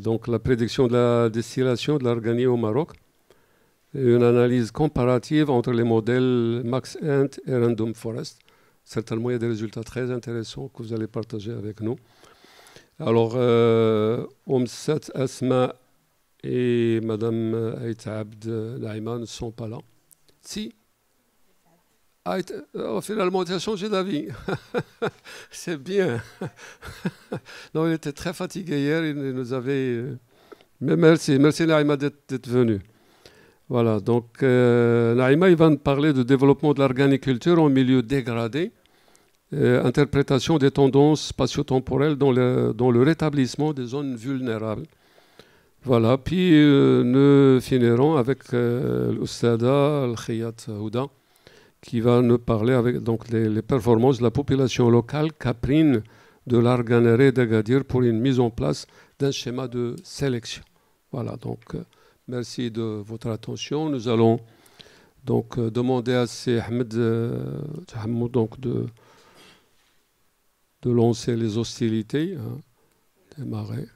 Donc la prédiction de la distillation de l'arganie au Maroc, et une analyse comparative entre les modèles Max-Ent et Random Forest. Certainement, il y a des résultats très intéressants que vous allez partager avec nous. Alors, Omsat Asma et Madame Aït Abd Naïma ne sont pas là. Si. Finalement, tu as changé d'avis. C'est bien. Non, il était très fatigué hier. Il nous avait... Mais merci Naïma d'être venu. Voilà, donc Naïma, il va nous parler de développement de l'organiculture en milieu dégradé, interprétation des tendances spatio-temporelles dans le rétablissement des zones vulnérables. Voilà, puis nous finirons avec l'Oustada Al-Khiyat Houda, qui va nous parler avec donc, les performances de la population locale caprine de l'Arganéré d'Agadir pour une mise en place d'un schéma de sélection. Voilà, donc merci de votre attention. Nous allons donc demander à Ahmed donc de lancer les hostilités, hein, démarrer.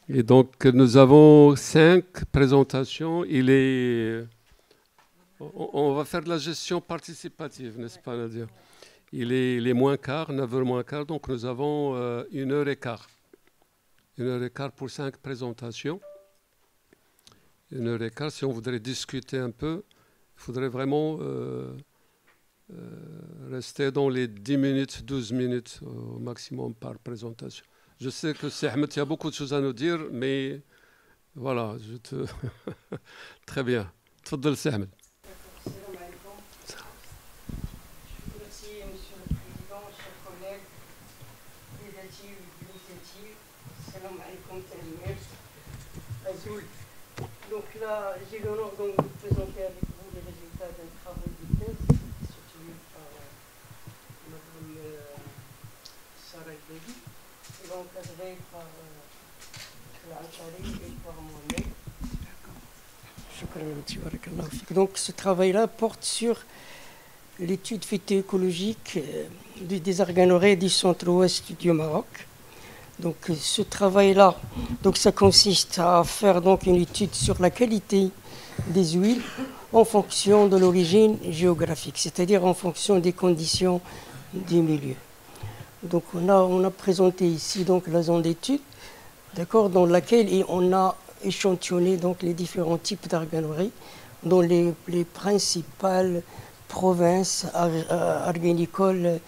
Et donc, nous avons 5 présentations. On va faire de la gestion participative, n'est-ce pas, Nadia? Il est moins quart, 9h moins quart, donc nous avons 1h15. 1h15 pour 5 présentations. 1h15, si on voudrait discuter un peu, il faudrait vraiment rester dans les 10 minutes, 12 minutes au maximum par présentation. Je sais que c'est Ahmed, il y a beaucoup de choses à nous dire, mais voilà, très bien. Tfaddal, c'est Ahmed. Merci, Monsieur le Président, chers collègues, l'initiative, salam alaikum, Azoul. Donc là, j'ai l'honneur de vous présenter avec vous les résultats d'un travail de thèse soutenu par Mme Sarah Gdebi. Il est encadré par l'Alchari et par moi-même. Donc ce travail-là porte sur l'étude phytoécologique des organorées du centre-ouest du Maroc. Donc ce travail-là, donc ça consiste à faire donc une étude sur la qualité des huiles en fonction de l'origine géographique, c'est-à-dire en fonction des conditions du milieu. Donc on a présenté ici donc la zone d'étude, d'accord, dans laquelle on a échantillonné donc les différents types d'organeries dans les principales provinces organicoles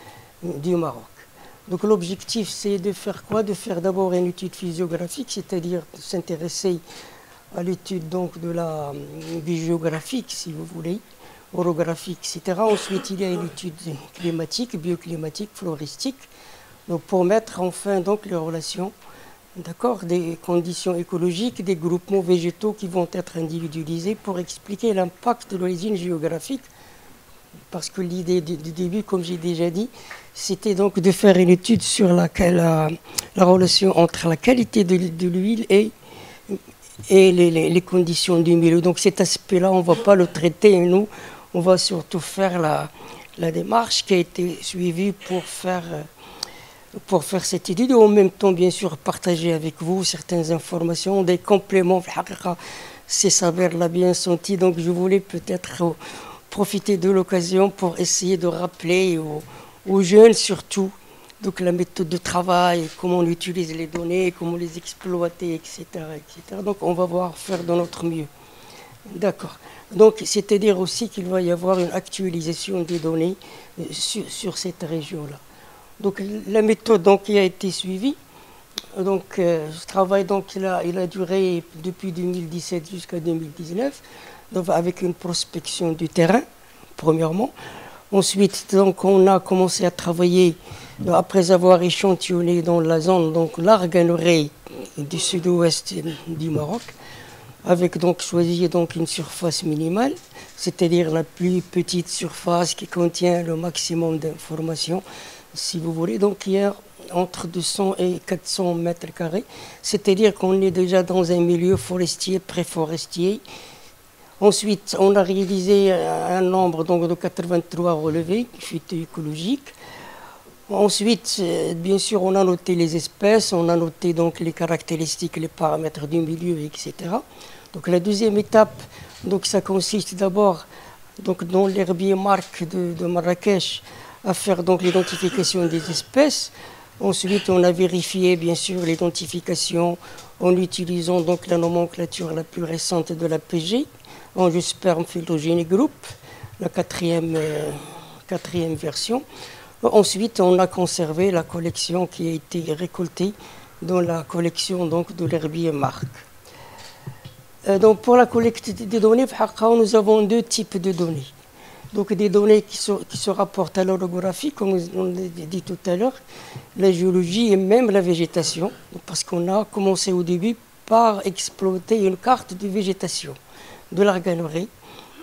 du Maroc. Donc l'objectif c'est de faire quoi? De faire d'abord une étude physiographique, c'est-à-dire de s'intéresser à l'étude donc de la géographique, si vous voulez, orographique, etc. Ensuite il y a une étude climatique, bioclimatique, floristique, donc pour mettre enfin donc les relations, d'accord, des conditions écologiques, des groupements végétaux qui vont être individualisés pour expliquer l'impact de l'origine géographique. Parce que l'idée du début, comme j'ai déjà dit, c'était donc de faire une étude sur la relation entre la qualité de l'huile et les conditions du milieu. Donc cet aspect-là, on ne va pas le traiter, nous, on va surtout faire la démarche qui a été suivie pour faire cette étude et en même temps, bien sûr, partager avec vous certaines informations, des compléments. C'est Saber l'a bien senti, donc je voulais peut-être profiter de l'occasion pour essayer de rappeler aux jeunes surtout donc la méthode de travail, comment on utilise les données, comment les exploiter, etc., etc. Donc on va voir faire de notre mieux. D'accord. Donc c'est-à-dire aussi qu'il va y avoir une actualisation des données sur cette région-là. Donc la méthode donc, qui a été suivie, donc ce travail donc, il a duré depuis 2017 jusqu'à 2019, donc, avec une prospection du terrain, premièrement. Ensuite, donc, on a commencé à travailler, donc, après avoir échantillonné dans la zone, donc l'organerie du sud-ouest du Maroc, avec donc choisi donc, une surface minimale, c'est-à-dire la plus petite surface qui contient le maximum d'informations, si vous voulez. Donc il y a entre 200 et 400 mètres carrés, c'est-à-dire qu'on est déjà dans un milieu forestier, pré-forestier. Ensuite, on a réalisé un nombre donc, de 83 relevés phytoécologiques. Ensuite, bien sûr, on a noté les espèces, on a noté donc les caractéristiques, les paramètres du milieu, etc. Donc la deuxième étape, donc ça consiste d'abord donc dans l'herbier marque de Marrakech à faire donc l'identification des espèces. Ensuite, on a vérifié bien sûr l'identification en utilisant donc la nomenclature la plus récente de la PG, Angiosperm Phylogeny Group, la quatrième version. Ensuite, on a conservé la collection qui a été récoltée dans la collection donc, de l'herbier marque. Donc, pour la collecte des données, nous avons deux types de données. Donc, des données qui se rapportent à l'orographie, comme on l'a dit tout à l'heure, la géologie et même la végétation, parce qu'on a commencé au début par exploiter une carte de végétation de l'Arganerie.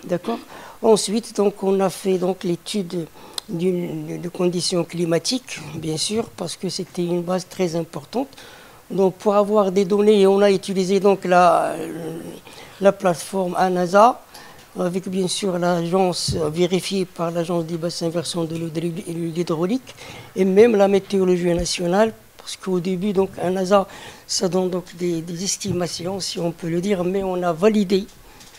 D'accord. Ensuite, donc, on a fait donc, l'étude de conditions climatiques, bien sûr, parce que c'était une base très importante. Donc, pour avoir des données, on a utilisé donc la plateforme ANASA, avec bien sûr l'agence vérifiée par l'agence des bassins versants de l'hydraulique et même la météorologie nationale, parce qu'au début, donc, ANASA, ça donne donc des estimations, si on peut le dire, mais on a validé,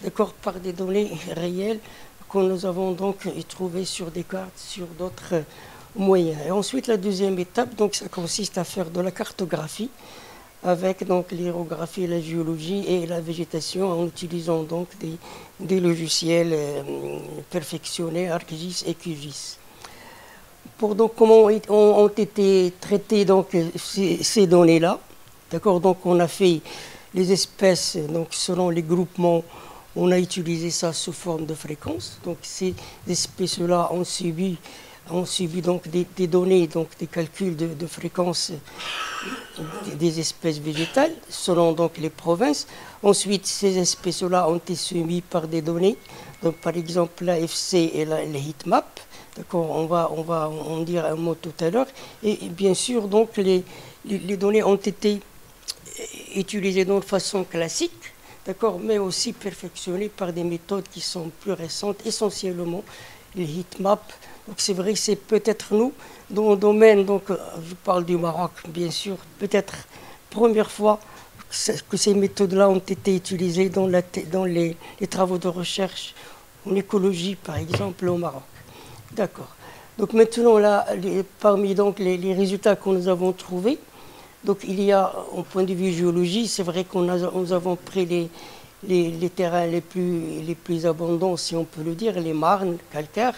d'accord, par des données réelles que nous avons donc trouvées sur des cartes, sur d'autres moyens. Et ensuite, la deuxième étape, donc, ça consiste à faire de la cartographie avec donc l'aérographie, la géologie et la végétation en utilisant donc des logiciels perfectionnés, ArcGIS et QGIS. Pour donc comment ont été traitées donc ces données-là, d'accord. Donc on a fait les espèces donc selon les groupements. On a utilisé ça sous forme de fréquences. Donc ces espèces-là ont subi donc des données, donc des calculs de fréquences des espèces végétales selon donc les provinces. Ensuite, ces espèces-là ont été soumises par des données. Donc par exemple la FC et les heatmaps. D'accord, on va en dire un mot tout à l'heure. Et bien sûr, donc les données ont été utilisées de façon classique. D'accord, mais aussi perfectionnées par des méthodes qui sont plus récentes, essentiellement les heatmaps. Donc c'est vrai que c'est peut-être nous, dans le domaine, donc je parle du Maroc, bien sûr, peut-être première fois que ces méthodes-là ont été utilisées dans les travaux de recherche en écologie, par exemple, au Maroc. D'accord. Donc maintenant, là, parmi donc, les résultats que nous avons trouvés, donc il y a, au point de vue géologie, c'est vrai que nous avons pris les terrains les plus abondants, si on peut le dire, les marnes calcaires.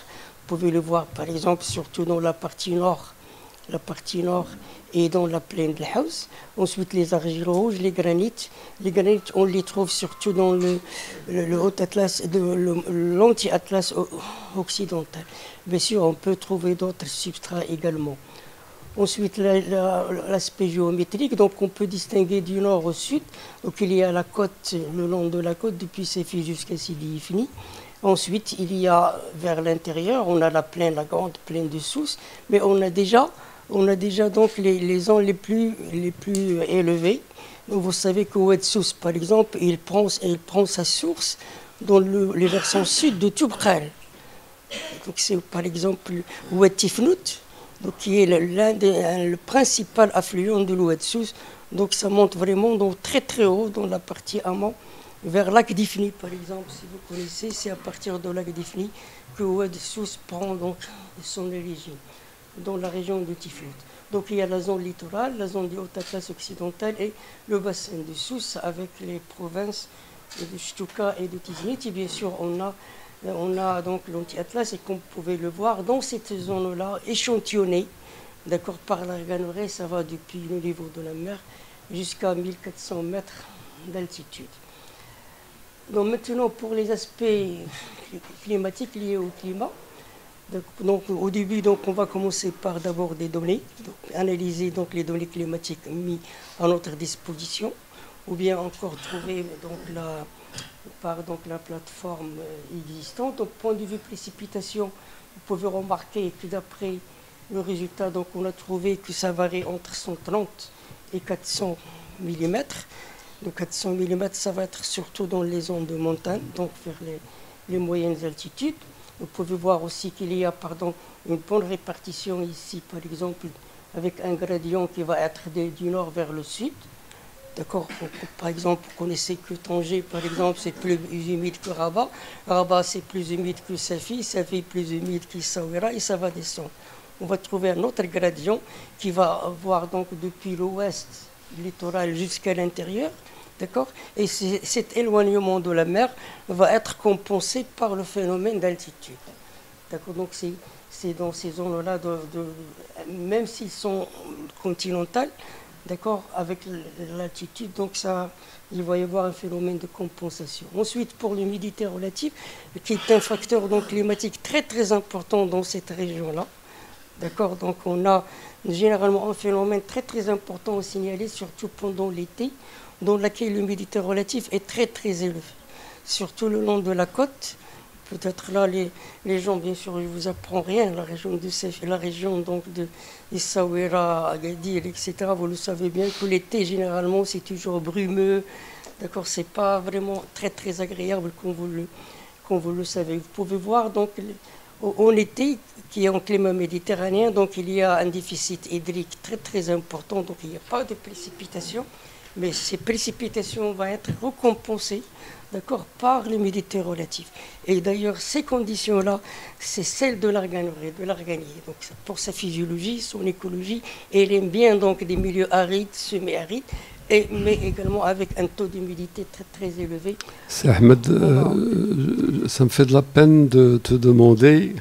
Vous pouvez le voir par exemple surtout dans la partie nord et dans la plaine de House. Ensuite les argiles rouges, les granites. Les granites, on les trouve surtout dans le haut atlas, l'anti-atlas occidental. Bien sûr, on peut trouver d'autres substrats également. Ensuite, l'aspect géométrique, donc on peut distinguer du nord au sud. Donc il y a la côte, le long de la côte, depuis Séfi jusqu'à Sidi Ifni. Ensuite, il y a vers l'intérieur, on a la grande plaine de Sousse, mais on a déjà donc les zones les plus élevées. Donc vous savez que Oued Sousse, par exemple, il prend sa source dans les versants sud de Toubkal. Donc c'est par exemple Oued Tifnout, donc qui est le principal affluent de l'Oued Sousse. Donc ça monte vraiment donc, très très haut dans la partie amont. Vers Lac d'Ifni, par exemple, si vous connaissez, c'est à partir de Lac d'Ifni que Oued Sousse prend donc son origine, dans la région de Tiflout. Donc il y a la zone littorale, la zone du Haut-Atlas occidental et le bassin de Sousse avec les provinces de Ch'touka et de Tiznit. Et bien sûr, on a donc l'anti-Atlas et comme vous pouvez le voir, dans cette zone-là, échantillonnée, d'accord, par l'Arganerie, ça va depuis le niveau de la mer jusqu'à 1400 mètres d'altitude. Donc maintenant, pour les aspects climatiques liés au climat, donc au début, donc, on va commencer par d'abord des données, donc, analyser donc, les données climatiques mises à notre disposition, ou bien encore trouver par la plateforme existante. Donc, point de vue précipitation, vous pouvez remarquer que d'après le résultat, donc, on a trouvé que ça varie entre 130 et 400 mm. Donc 400 mm, ça va être surtout dans les zones de montagne, donc vers les moyennes altitudes. Vous pouvez voir aussi qu'il y a une bonne répartition ici, par exemple, avec un gradient qui va être du nord vers le sud. D'accord. Par exemple, vous connaissez que Tanger, par exemple, c'est plus humide que Rabat. Rabat, c'est plus humide que Safi. Safi, plus humide que Essaouira, et ça va descendre. On va trouver un autre gradient qui va avoir donc depuis l'ouest du littoral jusqu'à l'intérieur. D'accord. Et cet éloignement de la mer va être compensé par le phénomène d'altitude. D'accord. Donc c'est dans ces zones-là, même s'ils sont continentales, d'accord, avec l'altitude, donc ça, il va y avoir un phénomène de compensation. Ensuite, pour l'humidité relative, qui est un facteur donc, climatique très très important dans cette région-là, d'accord, donc on a généralement un phénomène très très important à signaler, surtout pendant l'été, dans lequel l'humidité relative est très très élevée, surtout le long de la côte. Peut-être là, les gens, bien sûr, je ne vous apprends rien, la région de Safi, la région donc de Essaouira, Agadir, etc. Vous le savez bien que l'été, généralement, c'est toujours brumeux. D'accord, c'est pas vraiment très très agréable comme vous le savez. Vous pouvez voir donc en été, qui est en climat méditerranéen, donc il y a un déficit hydrique très très important, donc il n'y a pas de précipitations, mais ces précipitations vont être récompensées, d'accord, par l'humidité relative. Et d'ailleurs, ces conditions-là, c'est celle de l'arganerie, de l'arganier. Donc, pour sa physiologie, son écologie, et elle aime bien donc des milieux arides, semi-arides, mais également avec un taux d'humidité très très élevé. C'est Ahmed, ça me fait de la peine de te demander.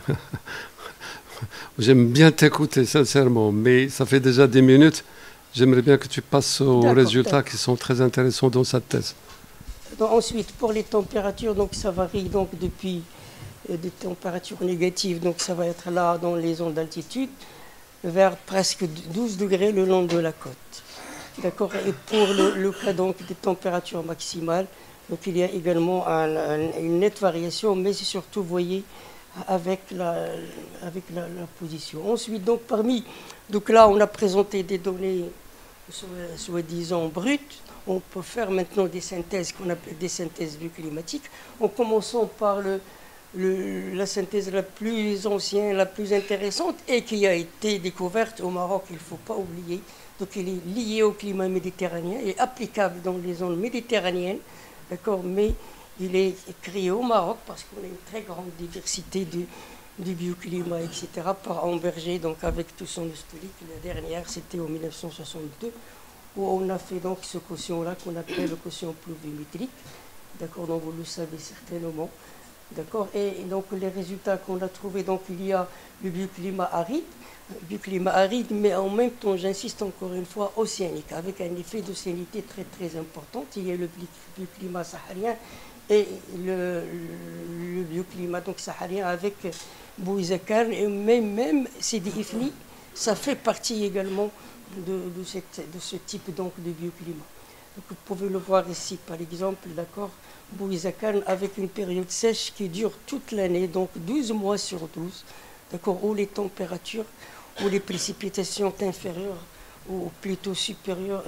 J'aime bien t'écouter, sincèrement, mais ça fait déjà 10 minutes. J'aimerais bien que tu passes aux résultats qui sont très intéressants dans cette thèse. Donc, ensuite, pour les températures, donc ça varie donc depuis des températures négatives, donc ça va être là dans les zones d'altitude, vers presque 12 degrés le long de la côte. D'accord. Et pour le cas donc des températures maximales, donc il y a également une nette variation, mais c'est surtout, vous voyez, avec la position. Ensuite, donc donc là, on a présenté des données soi-disant brutes. On peut faire maintenant des synthèses qu'on appelle des synthèses bioclimatiques, en commençant par la synthèse la plus ancienne, la plus intéressante, et qui a été découverte au Maroc, il ne faut pas oublier. Donc il est lié au climat méditerranéen et applicable dans les zones méditerranéennes, d'accord, mais il est créé au Maroc parce qu'on a une très grande diversité du bioclimat, etc., par Amberger, donc avec tout son historique. La dernière, c'était en 1962, où on a fait donc ce quotient-là qu'on appelle le quotient pluviométrique, d'accord, donc vous le savez certainement, d'accord, et donc les résultats qu'on a trouvés, donc il y a le bioclimat aride, mais en même temps, j'insiste encore une fois, océanique, avec un effet d'océanité très très important. Il y a le bioclimat saharien et le bioclimat donc saharien avec Bouizakarn, et même Sidi Ifni, ça fait partie également de ce type donc de bioclimat. Donc vous pouvez le voir ici par exemple, d'accord, Bouizakarn avec une période sèche qui dure toute l'année, donc 12 mois sur 12, d'accord, où les températures, où les précipitations sont inférieures, ou plutôt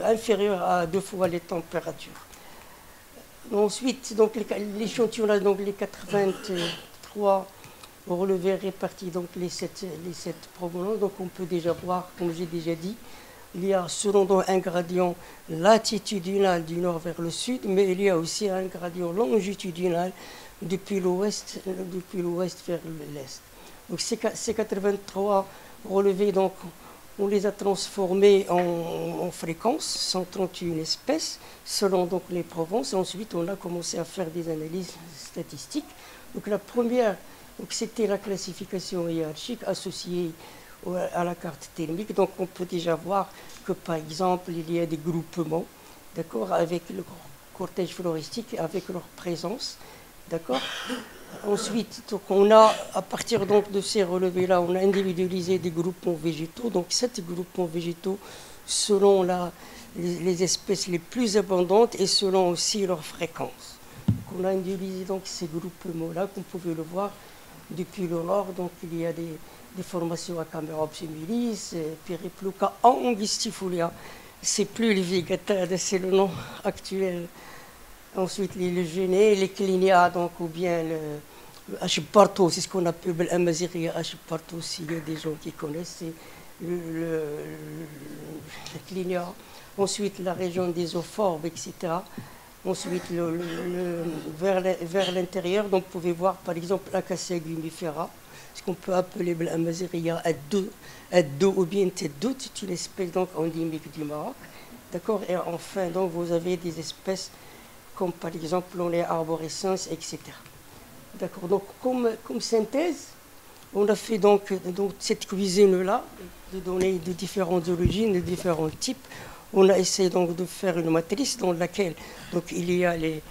inférieures à 2 fois les températures. Ensuite, donc l'échantillon, donc les 83 relevés répartis, donc les 7 provenances, donc on peut déjà voir, comme j'ai déjà dit, il y a selon donc un gradient latitudinal du nord vers le sud, mais il y a aussi un gradient longitudinal depuis l'ouest vers l'est. Donc ces 83 relevés, donc, on les a transformés en fréquences, 131 espèces, selon donc les provinces. Ensuite, on a commencé à faire des analyses statistiques. Donc la première, c'était la classification hiérarchique associée à la carte thermique. Donc on peut déjà voir que, par exemple, il y a des groupements, d'accord, avec le cortège floristique, avec leur présence, d'accord. Ensuite, donc on a, à partir donc de ces relevés-là, on a individualisé des groupements végétaux. Donc 7 groupements végétaux selon les espèces les plus abondantes et selon aussi leur fréquence. Donc on a individualisé donc ces groupements-là, comme vous pouvez le voir, depuis le nord. Donc il y a des formations à Camerops humilis, Péripluca, Angustifolia. C'est plus les Vigatades, c'est le nom actuel. Ensuite, les genêts, les clinia, donc, ou bien Achbarto, c'est ce qu'on appelle l'Amaziria Achbarto, s'il y a des gens qui connaissent, c'est le clignard. Ensuite, la région des eaux forbes, etc. Ensuite, vers l'intérieur, donc vous pouvez voir par exemple l'Acacia gumifera, ce qu'on peut appeler l'Amaziria Addo ou bien Teddo, c'est une espèce donc endémique du Maroc. D'accord. Et enfin, donc, vous avez des espèces comme par exemple les arborescences, etc. D'accord. Donc, comme synthèse, on a fait donc cette cuisine-là, de donner de différentes origines, de différents types. On a essayé donc de faire une matrice dans laquelle donc, il y a les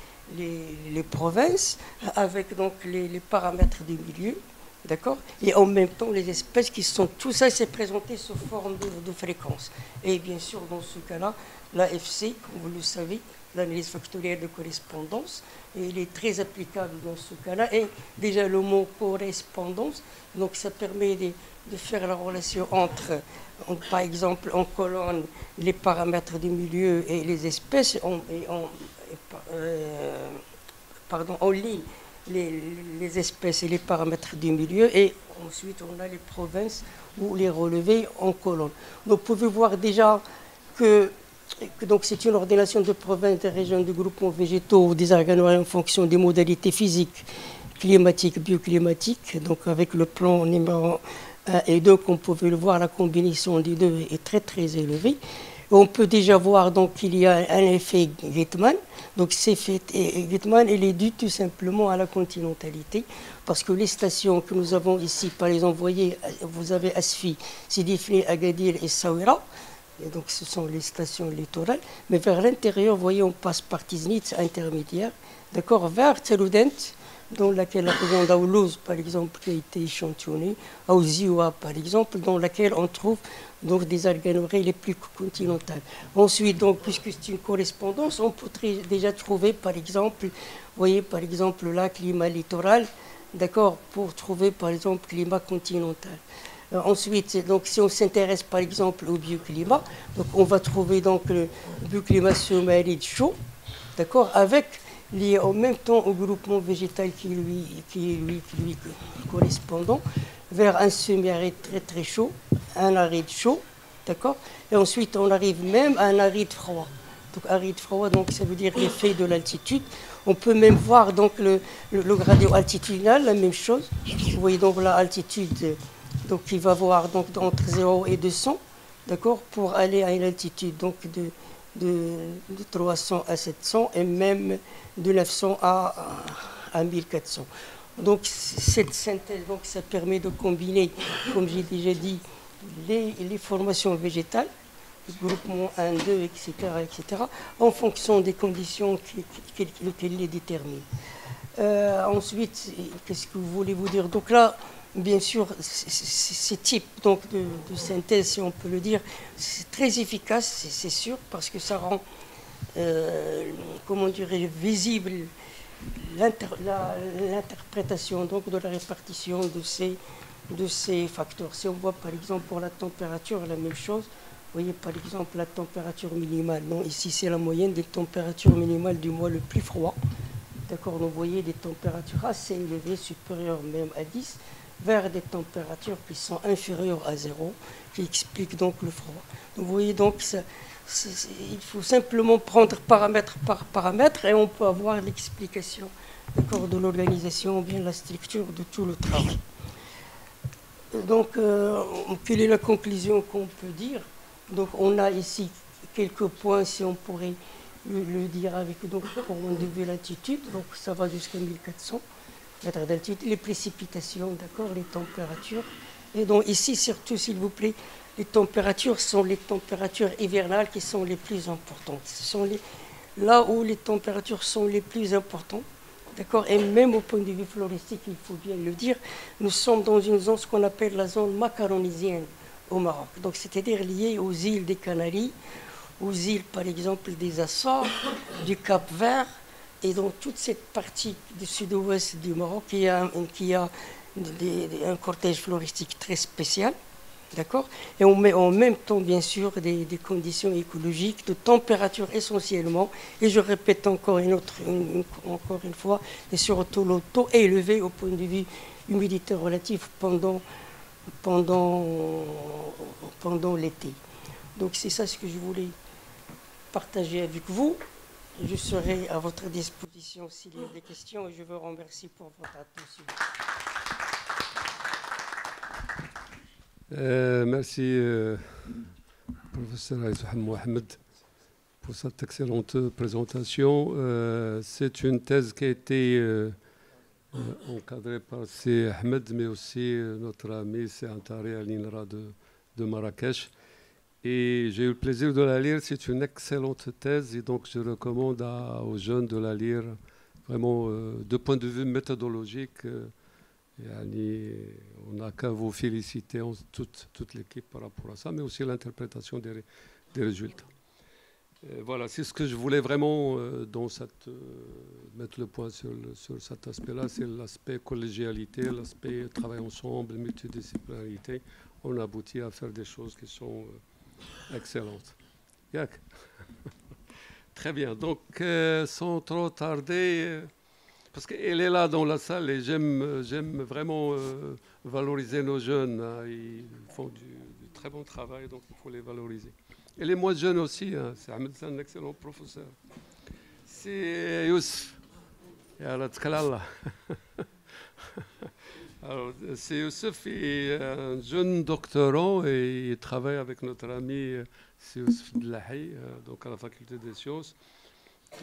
provinces avec donc les paramètres du milieu, d'accord, et en même temps les espèces qui sont, tout ça c'est présenté sous forme de fréquence. Et bien sûr dans ce cas-là, l'AFC, comme vous le savez, l'analyse factorielle de correspondance, et il est très applicable dans ce cas-là. Et déjà le mot correspondance, donc ça permet de faire la relation entre par exemple, en colonne les paramètres du milieu et les espèces, en ligne les espèces et les paramètres du milieu, et ensuite on a les provinces ou les relevés en colonne. Donc vous pouvez voir déjà que donc c'est une ordination de provinces, des régions de groupements végétaux ou des organoïdes en fonction des modalités physiques, climatiques, bioclimatiques, donc avec le plan numéro et donc, on pouvait le voir, la combinaison des deux est très très élevée. On peut déjà voir donc qu'il y a un effet Guttmann. Donc, cet effet Guttmann, il est dû tout simplement à la continentalité, parce que les stations que nous avons ici, par exemple, vous avez Asfi, Sidi, Agadir et Saouira. Et donc, ce sont les stations littorales. Mais vers l'intérieur, vous voyez, on passe par Tiznit, intermédiaire, d'accord, vers Teloudent, dans laquelle la région d'Aoulouz, par exemple, qui a été échantillonnée, Aouziwa, par exemple, dans laquelle on trouve donc, des organoïdes les plus continentales. Ensuite, donc, puisque c'est une correspondance, on pourrait déjà trouver, par exemple, vous voyez, par exemple, là, climat littoral, d'accord, pour trouver, par exemple, climat continental. Ensuite, donc, si on s'intéresse, par exemple, au bioclimat, donc, on va trouver donc, le bioclimat semi-aride chaud, d'accord, avec lié en même temps au groupement végétal qui lui correspondant, vers un semi-aride très très chaud, un aride chaud, d'accord. Et ensuite on arrive même à un aride froid. Donc aride froid, donc ça veut dire l'effet de l'altitude. On peut même voir donc le gradient altitudinal, la même chose. Vous voyez donc l'altitude, donc il va voir donc entre 0 et 200, d'accord, pour aller à une altitude donc de 300 à 700 et même de 900 à 1400. Donc cette synthèse, donc, ça permet de combiner, comme j'ai déjà dit, les formations végétales, groupement 1, 2, etc., etc., en fonction des conditions qu'elles les déterminent. Ensuite, qu'est-ce que vous voulez vous dire? Donc là, bien sûr, ces types donc, de synthèse, si on peut le dire, c'est très efficace, c'est sûr, parce que ça rend, comment dirais-je, visible l'interprétation donc, de la répartition de ces facteurs. Si on voit par exemple pour la température, la même chose, vous voyez par exemple la température minimale. Non, ici c'est la moyenne des températures minimales du mois le plus froid. D'accord, donc vous voyez des températures assez élevées, supérieures même à 10, vers des températures qui sont inférieures à 0, qui expliquent donc le froid. Donc vous voyez donc, il faut simplement prendre paramètre par paramètre et on peut avoir l'explication de l'organisation ou bien la structure de tout le travail. Donc, quelle est la conclusion qu'on peut dire? Donc, on a ici quelques points, si on pourrait le dire avec donc pour de l'altitude, donc ça va jusqu'à 1400 mètres d'altitude, les précipitations, d'accord, les températures. Et donc ici, surtout, s'il vous plaît, les températures sont les températures hivernales qui sont les plus importantes. Ce sont là où les températures sont les plus importantes, d'accord. Et même au point de vue floristique, il faut bien le dire, nous sommes dans une zone, ce qu'on appelle la zone macaronisienne au Maroc. Donc c'est-à-dire liée aux îles des Canaries, aux îles, par exemple, des Açores, du Cap-Vert, et dans toute cette partie du sud-ouest du Maroc, qui a un cortège floristique très spécial, D'accord? Et on met en même temps, bien sûr, des conditions écologiques, de température essentiellement. Et je répète encore encore une fois, et surtout le taux élevé au point de vue humidité relative pendant l'été. Donc c'est ça ce que je voulais partager avec vous. Je serai à votre disposition s'il y a des questions et je vous remercie pour votre attention. Merci, professeur Aïssouham Mohamed, pour cette excellente présentation. C'est une thèse qui a été encadrée par C. Ahmed, mais aussi notre ami C. Antari à l'INRA de Marrakech. Et j'ai eu le plaisir de la lire. C'est une excellente thèse et donc je recommande aux jeunes de la lire vraiment de point de vue méthodologique. On n'a qu'à vous féliciter, toute l'équipe par rapport à ça, mais aussi l'interprétation des résultats. Voilà, c'est ce que je voulais vraiment mettre le point sur cet aspect-là, c'est l'aspect collégialité, l'aspect travail ensemble, multidisciplinarité. On aboutit à faire des choses qui sont excellentes. Yak. Très bien, donc sans trop tarder... Parce qu'elle est là dans la salle et j'aime vraiment valoriser nos jeunes. Hein. Ils font du très bon travail, donc il faut les valoriser. Et les moins jeunes aussi. Hein. C'est Ahmed, c'est un excellent professeur. C'est Youssef. Alors, c'est Youssef, il est un jeune doctorant et il travaille avec notre ami Youssef Dlahi, donc à la faculté des sciences.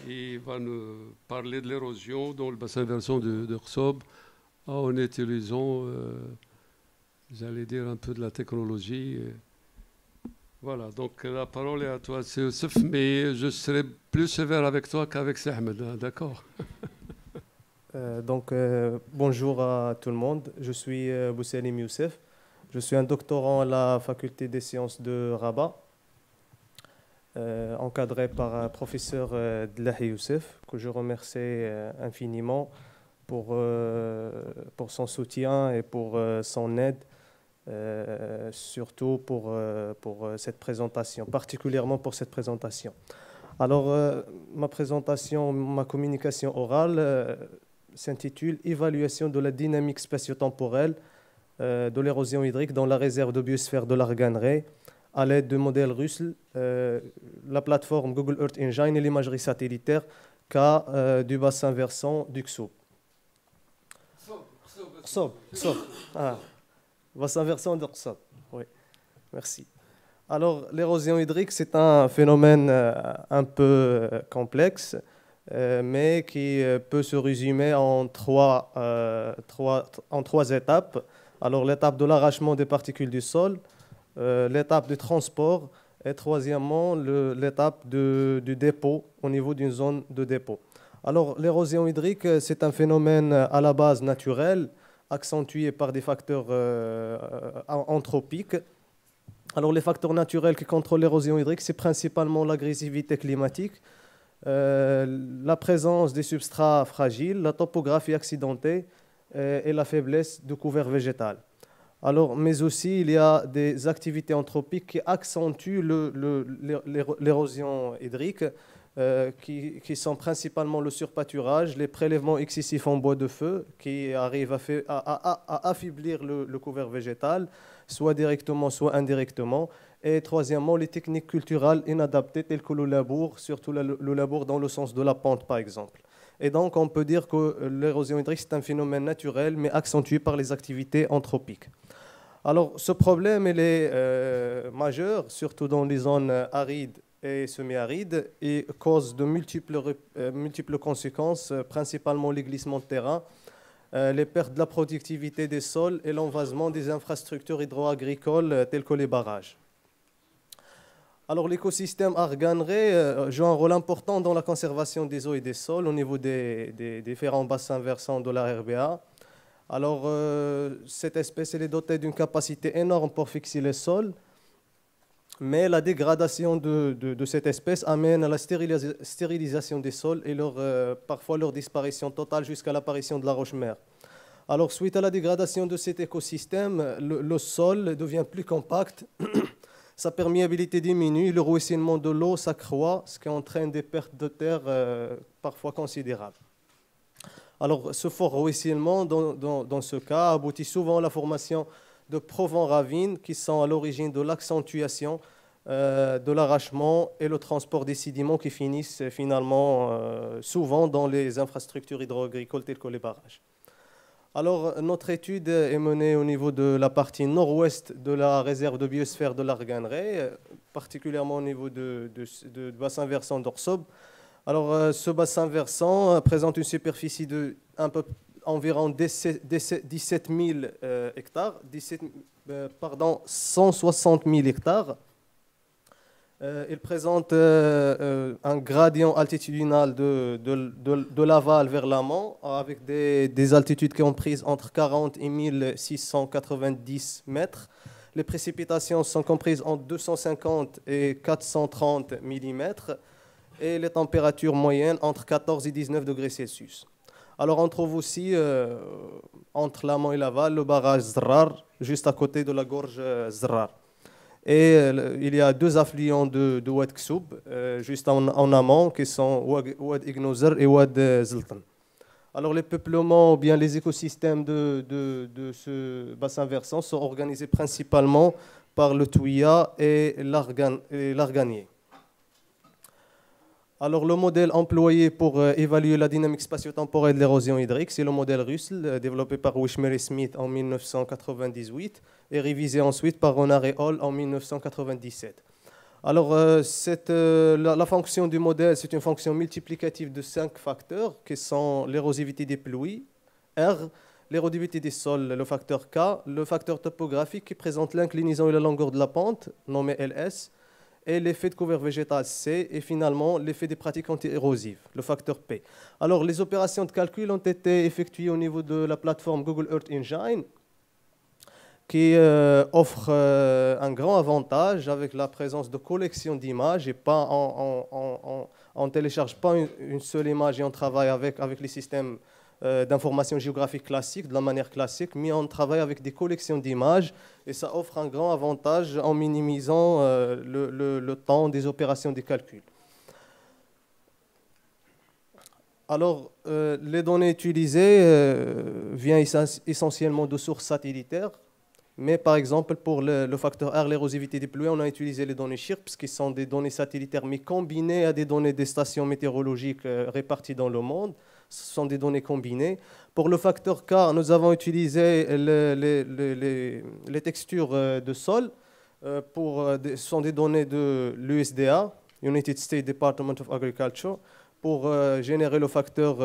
Il va nous parler de l'érosion dans le bassin versant de Khsob en utilisant, j'allais dire, un peu de la technologie. Voilà, donc la parole est à toi, Youssef, mais je serai plus sévère avec toi qu'avec Ahmed, hein, d'accord? Bonjour à tout le monde. Je suis Boussalim Youssef. Je suis un doctorant à la faculté des sciences de Rabat. Encadré par un professeur Dlahi Youssef, que je remercie infiniment pour son soutien et pour son aide, surtout pour cette présentation, particulièrement pour cette présentation. Alors, ma communication orale s'intitule « Évaluation de la dynamique spatio-temporelle de l'érosion hydrique dans la réserve de biosphère de l'Arganré » à l'aide de modèles russes, la plateforme Google Earth Engine et l'imagerie satellitaire du bassin versant du Khsob. Khsob. Ah, bassin versant du Khsob. Oui, merci. Alors, l'érosion hydrique, c'est un phénomène un peu complexe, mais qui peut se résumer en trois étapes. Alors, l'étape de l'arrachement des particules du sol, l'étape de transport et troisièmement l'étape du dépôt au niveau d'une zone de dépôt. Alors l'érosion hydrique, c'est un phénomène à la base naturel, accentué par des facteurs anthropiques. Alors les facteurs naturels qui contrôlent l'érosion hydrique, c'est principalement l'agressivité climatique, la présence des substrats fragiles, la topographie accidentée et la faiblesse du couvert végétal. Alors, mais aussi, il y a des activités anthropiques qui accentuent l'érosion hydrique, qui sont principalement le surpâturage, les prélèvements excessifs en bois de feu, qui arrivent à affaiblir le couvert végétal, soit directement, soit indirectement. Et troisièmement, les techniques culturelles inadaptées, telles que le labour, surtout le labour dans le sens de la pente, par exemple. Et donc, on peut dire que l'érosion hydrique, c'est un phénomène naturel, mais accentué par les activités anthropiques. Alors, ce problème, il est majeur, surtout dans les zones arides et semi-arides, et cause de multiples conséquences, principalement les glissements de terrain, les pertes de la productivité des sols et l'envasement des infrastructures hydro-agricoles telles que les barrages. Alors, l'écosystème arganré joue un rôle important dans la conservation des eaux et des sols au niveau des différents bassins versants de la RBA. Alors, cette espèce elle est dotée d'une capacité énorme pour fixer les sols, mais la dégradation de cette espèce amène à la stérilisation des sols et parfois leur disparition totale jusqu'à l'apparition de la roche-mère. Alors, suite à la dégradation de cet écosystème, le sol devient plus compact, sa perméabilité diminue, le ruissellement de l'eau s'accroît, ce qui entraîne des pertes de terre parfois considérables. Alors, ce fort ruissellement, dans ce cas, aboutit souvent à la formation de profondes ravines qui sont à l'origine de l'accentuation de l'arrachement et le transport des sédiments qui finissent finalement souvent dans les infrastructures hydro-agricoles telles que les barrages. Alors, notre étude est menée au niveau de la partie nord-ouest de la réserve de biosphère de l'Arganeraie, particulièrement au niveau du bassin versant d'Orsob. Alors, ce bassin versant présente une superficie de environ 17 000 hectares, 160 000 hectares. Il présente un gradient altitudinal de l'aval vers l'amont, avec des altitudes comprises entre 40 et 1690 mètres. Les précipitations sont comprises entre 250 et 430 mm et les températures moyennes entre 14 et 19 degrés Celsius. Alors on trouve aussi entre l'amont et l'aval le barrage Zrar, juste à côté de la gorge Zrar. Et il y a deux affluents de Oued Ksoub, juste en amont, qui sont Oued Ignozer et Oued Zltan. Alors les peuplements ou bien les écosystèmes de ce bassin versant sont organisés principalement par le Touya et l'Arganier. Alors le modèle employé pour évaluer la dynamique spatio-temporelle de l'érosion hydrique, c'est le modèle Russell, développé par Wishmer et Smith en 1998 et révisé ensuite par Renard et Hall en 1997. Alors la fonction du modèle, c'est une fonction multiplicative de 5 facteurs qui sont l'érosivité des pluies, R, l'érosivité des sols, le facteur K, le facteur topographique qui présente l'inclinaison et la longueur de la pente, nommé LS, et l'effet de couvert végétal C, et finalement l'effet des pratiques anti-érosives, le facteur P. Alors les opérations de calcul ont été effectuées au niveau de la plateforme Google Earth Engine, qui offre un grand avantage avec la présence de collections d'images, et pas on ne télécharge pas une seule image et on travaille avec les systèmes d'information géographique classique, de la manière classique, mais on travaille avec des collections d'images et ça offre un grand avantage en minimisant le temps des opérations de calcul. Alors, les données utilisées viennent essentiellement de sources satellitaires, mais par exemple, pour le facteur R, l'érosivité des pluies, on a utilisé les données CHIRPS, qui sont des données satellitaires, mais combinées à des données des stations météorologiques réparties dans le monde. Ce sont des données combinées. Pour le facteur K, nous avons utilisé les textures de sol. Ce sont des données de l'USDA, United States Department of Agriculture, pour générer le facteur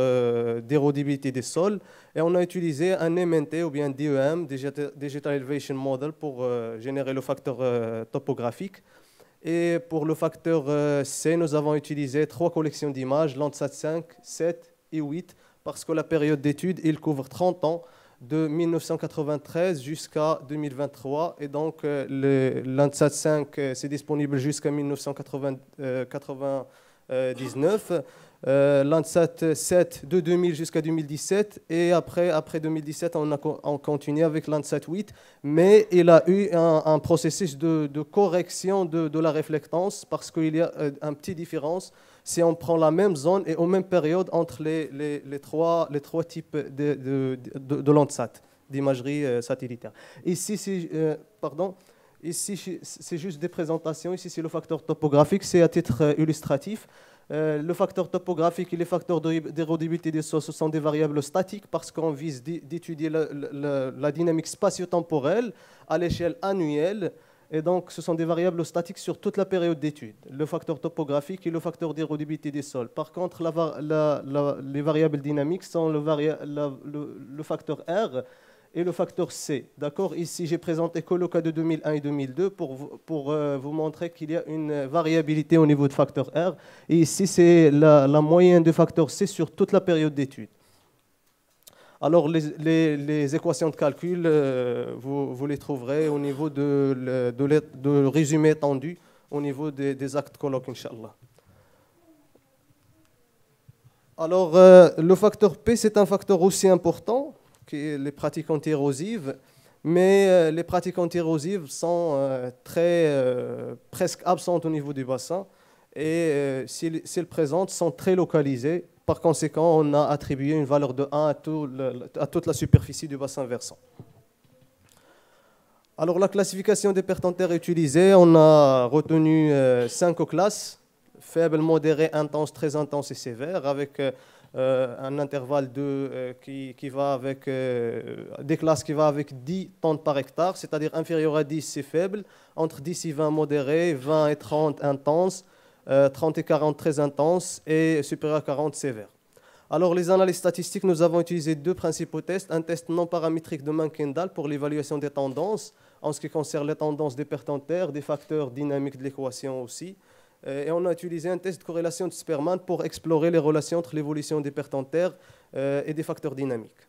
d'érodibilité des sols. Et on a utilisé un MNT ou bien DEM, Digital Elevation Model, pour générer le facteur topographique. Et pour le facteur C, nous avons utilisé 3 collections d'images, Landsat 5, 7 et 8, parce que la période d'étude, il couvre 30 ans, de 1993 jusqu'à 2023. Et donc, le Landsat 5, c'est disponible jusqu'à 1999. Landsat 7 de 2000 jusqu'à 2017. Et après 2017, on continue avec Landsat 8. Mais il a eu un processus de correction de la réflectance parce qu'il y a une petite différence si on prend la même zone et aux mêmes périodes entre les trois types de Landsat, d'imagerie satellitaire. Ici, c'est juste des présentations. Ici, c'est le facteur topographique. C'est à titre illustratif. Le facteur topographique et les facteurs d'érodibilité des sols, ce sont des variables statiques parce qu'on vise d'étudier la dynamique spatio-temporelle à l'échelle annuelle. Et donc, ce sont des variables statiques sur toute la période d'étude, le facteur topographique et le facteur d'érodibilité des sols. Par contre, les variables dynamiques sont le facteur R et le facteur C. D'accord ? Ici, j'ai présenté que le cas de 2001 et 2002 pour vous montrer qu'il y a une variabilité au niveau de facteur R. Et ici, c'est la moyenne de facteur C sur toute la période d'étude. Alors, les équations de calcul, vous les trouverez au niveau de résumé étendu, au niveau des actes colloques, Inch'Allah. Alors, le facteur P, c'est un facteur aussi important les pratiques anti-érosives, mais les pratiques anti-érosives sont presque absentes au niveau du bassin et s'ils présentent, sont très localisées. Par conséquent, on a attribué une valeur de 1 à toute la superficie du bassin versant. Alors, la classification des pertes en terre utilisée, on a retenu 5 classes, faible, modéré, intense, très intense et sévère, avec un intervalle qui va avec des classes qui va avec 10 tonnes par hectare, c'est-à-dire inférieur à 10, c'est faible, entre 10 et 20 modéré, 20 et 30 intense, 30 et 40 très intense et supérieur à 40 sévère. Alors, les analyses statistiques, nous avons utilisé 2 principaux tests. Un test non paramétrique de Mann-Kendall pour l'évaluation des tendances, en ce qui concerne les tendances des pertes en terre, des facteurs dynamiques de l'équation aussi. Et on a utilisé un test de corrélation de Sperman pour explorer les relations entre l'évolution des pertes en terre et des facteurs dynamiques.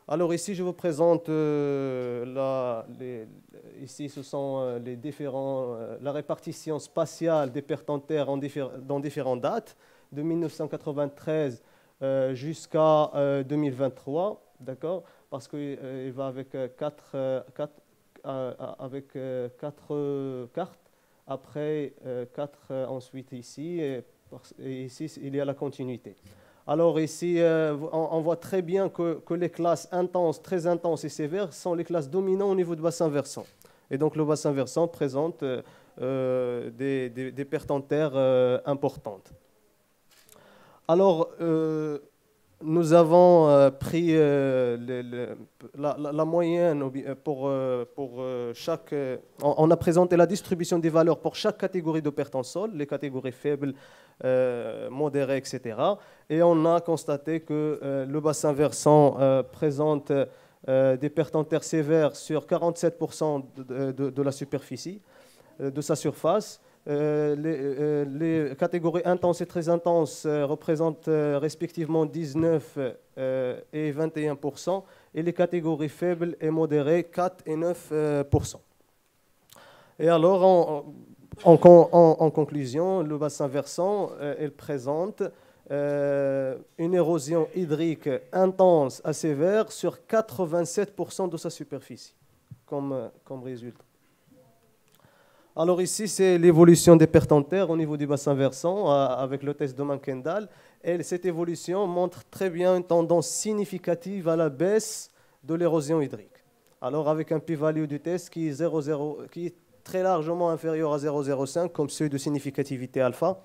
Alors ici, je vous présente ici, ce sont la répartition spatiale des pertes en terre dans différentes dates, de 1993 jusqu'à 2023, d'accord, parce qu'il va avec quatre cartes, après 4 ensuite ici, et ici il y a la continuité. Alors ici, on voit très bien que les classes intenses, très intenses et sévères sont les classes dominantes au niveau du bassin versant. Et donc le bassin versant présente des pertes en terre importantes. Alors, nous avons pris la moyenne pour chaque... On a présenté la distribution des valeurs pour chaque catégorie de pertes en sol, les catégories faibles, modérées, etc. Et on a constaté que le bassin versant présente des pertes en terre sévères sur 47% de la superficie, de sa surface. Les catégories intenses et très intenses représentent respectivement 19 et 21%, et les catégories faibles et modérées 4 et 9%. Et alors, en conclusion, le bassin versant il présente une érosion hydrique intense à sévère sur 87% de sa superficie comme résultat. Alors ici, c'est l'évolution des pertes en terre au niveau du bassin versant avec le test de Mann-Kendall. Et cette évolution montre très bien une tendance significative à la baisse de l'érosion hydrique. Alors avec un p-value du test qui est très largement inférieur à 0,05 comme seuil de significativité alpha.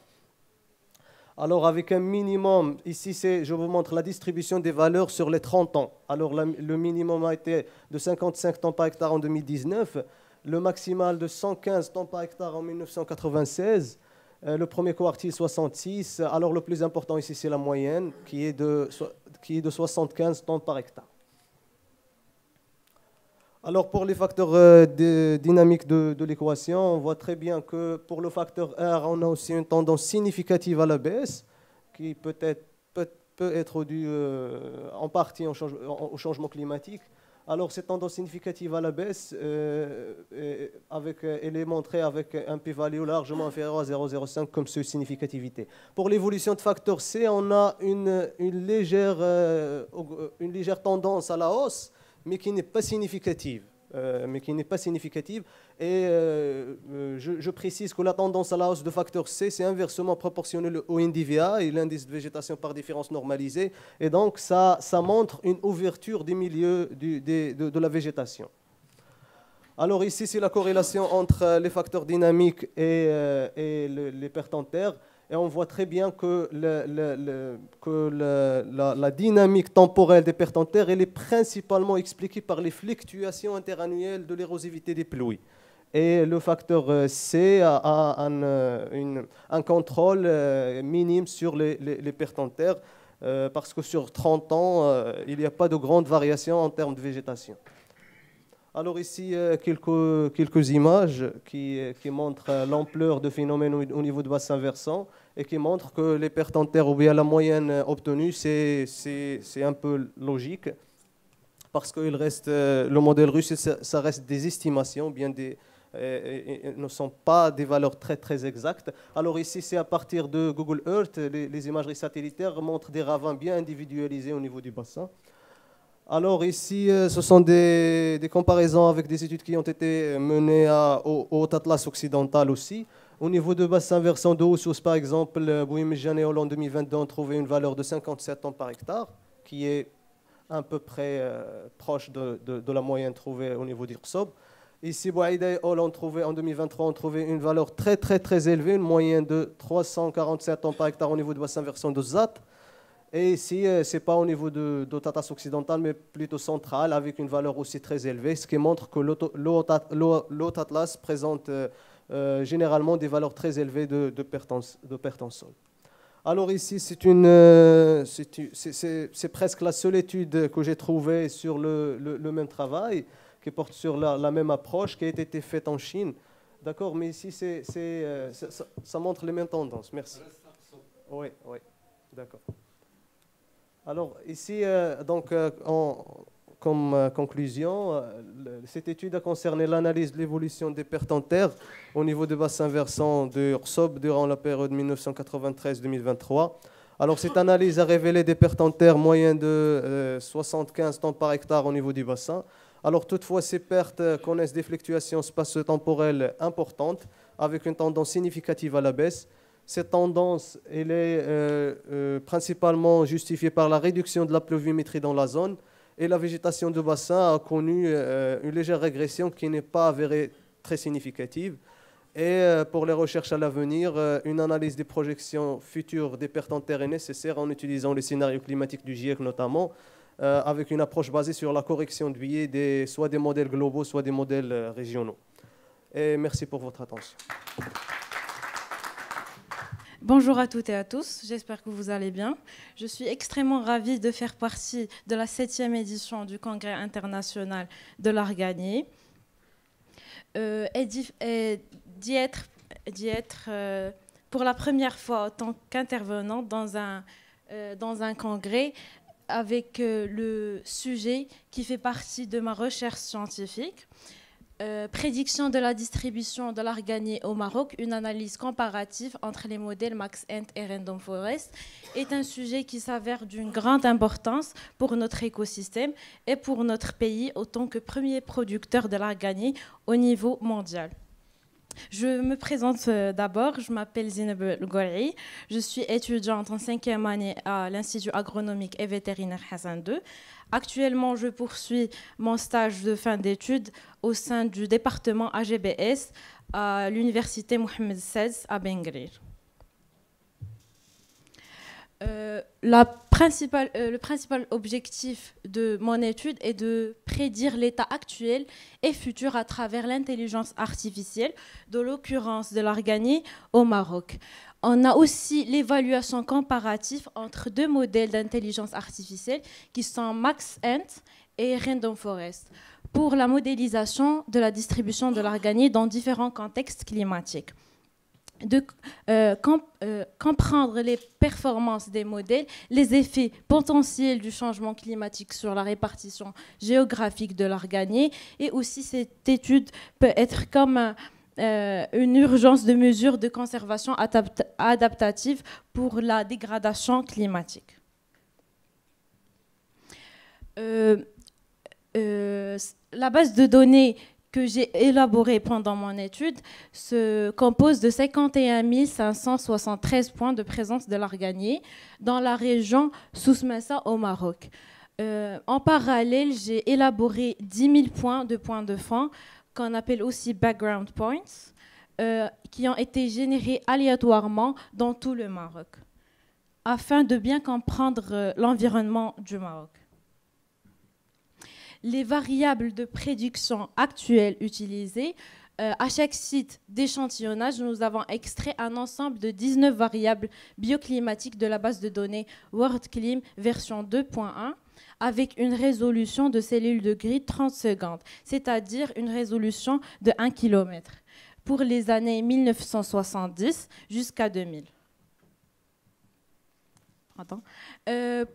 Alors avec un minimum, ici je vous montre la distribution des valeurs sur les 30 ans. Alors le minimum a été de 55 tonnes par hectare en 2019. Le maximal de 115 tonnes par hectare en 1996, le premier quartile 66. Alors le plus important ici, c'est la moyenne qui est de 75 tonnes par hectare. Alors pour les facteurs dynamiques de l'équation, on voit très bien que pour le facteur R, on a aussi une tendance significative à la baisse qui peut être due en partie au changement climatique. Alors, cette tendance significative à la baisse, elle est montrée avec un p-value largement inférieur à 0,05 comme seuil de significativité. Pour l'évolution de facteur C, on a une légère tendance à la hausse, mais qui n'est pas significative. Et je précise que la tendance à la hausse de facteur C, c'est inversement proportionnel au NDVI, l'indice de végétation par différence normalisée, et donc ça montre une ouverture des milieux de la végétation. Alors ici, c'est la corrélation entre les facteurs dynamiques et les pertes en terre. Et on voit très bien que la dynamique temporelle des pertes en terre, elle est principalement expliquée par les fluctuations interannuelles de l'érosivité des pluies. Et le facteur C a un contrôle minime sur les pertes en terre, parce que sur 30 ans, il n'y a pas de grande variation en termes de végétation. Alors ici, quelques images qui montrent l'ampleur de phénomènes au niveau du bassin versant et qui montrent que les pertes en terre ou bien la moyenne obtenue, c'est un peu logique parce que le modèle russe, ça reste des estimations, bien ne sont pas des valeurs très, très exactes. Alors ici, c'est à partir de Google Earth, les imageries satellitaires montrent des ravins bien individualisés au niveau du bassin. Alors ici, ce sont des comparaisons avec des études qui ont été menées au Haut Atlas occidental aussi. Au niveau de bassin versant de Houssos, par exemple, Bouhim-Medjane et en 2022 ont trouvé une valeur de 57 tonnes par hectare, qui est à peu près proche de la moyenne trouvée au niveau d'Irsob. Ici, Bouaïda et Ol ont trouvé en 2023 ont trouvé une valeur très élevée, une moyenne de 347 tonnes par hectare au niveau du bassin versant de Zat. Et ici, ce n'est pas au niveau de Tatas occidental, mais plutôt central, avec une valeur aussi très élevée, ce qui montre que l'Haut Atlas présente généralement des valeurs très élevées de perte en sol. Alors ici, c'est presque la seule étude que j'ai trouvée sur le même travail, qui porte sur la même approche, qui a été faite en Chine. D'accord, mais ici, ça montre les mêmes tendances. Merci. Oui, d'accord. Alors ici, comme conclusion, cette étude a concerné l'analyse de l'évolution des pertes en terre au niveau des bassins versants de Rsob durant la période 1993-2023. Alors cette analyse a révélé des pertes en terre moyennes de 75 tonnes par hectare au niveau du bassin. Alors toutefois, ces pertes connaissent des fluctuations spatio-temporelles importantes avec une tendance significative à la baisse. Cette tendance elle est principalement justifiée par la réduction de la pluviométrie dans la zone et la végétation de bassin a connu une légère régression qui n'est pas avérée très significative. Et pour les recherches à l'avenir, une analyse des projections futures des pertes en terre est nécessaire en utilisant les scénarios climatiques du GIEC notamment, avec une approche basée sur la correction de biais soit des modèles globaux, soit des modèles régionaux. Et merci pour votre attention. Bonjour à toutes et à tous, j'espère que vous allez bien. Je suis extrêmement ravie de faire partie de la 7e édition du Congrès international de l'Arganier et d'y être pour la première fois en tant qu'intervenant dans un congrès avec le sujet qui fait partie de ma recherche scientifique. Prédiction de la distribution de l'arganier au Maroc, une analyse comparative entre les modèles Maxent et Random Forest est un sujet qui s'avère d'une grande importance pour notre écosystème et pour notre pays en tant que premier producteur de l'arganier au niveau mondial. Je me présente d'abord, je m'appelle Zineb El-Gourei, je suis étudiante en 5e année à l'Institut agronomique et vétérinaire Hassan II. Actuellement, je poursuis mon stage de fin d'études au sein du département AGBS à l'université Mohamed VI à Ben Guerir. Le principal objectif de mon étude est de prédire l'état actuel et futur à travers l'intelligence artificielle, de l'occurrence de l'arganier au Maroc. On a aussi l'évaluation comparative entre deux modèles d'intelligence artificielle qui sont Maxent et Random Forest pour la modélisation de la distribution de l'arganier dans différents contextes climatiques. De comprendre les performances des modèles, les effets potentiels du changement climatique sur la répartition géographique de l'arganier, et aussi cette étude peut être comme une urgence de mesures de conservation adaptative pour la dégradation climatique. La base de données que j'ai élaborée pendant mon étude se compose de 51 573 points de présence de l'arganier dans la région Souss-Messa au Maroc. En parallèle, j'ai élaboré 10 000 points de fond, qu'on appelle aussi background points, qui ont été générés aléatoirement dans tout le Maroc, afin de bien comprendre l'environnement du Maroc. Les variables de prédiction actuelles utilisées, à chaque site d'échantillonnage, nous avons extrait un ensemble de 19 variables bioclimatiques de la base de données WorldClim version 2.1 avec une résolution de cellules de grid 30 secondes, c'est-à-dire une résolution de 1 km pour les années 1970 jusqu'à 2000.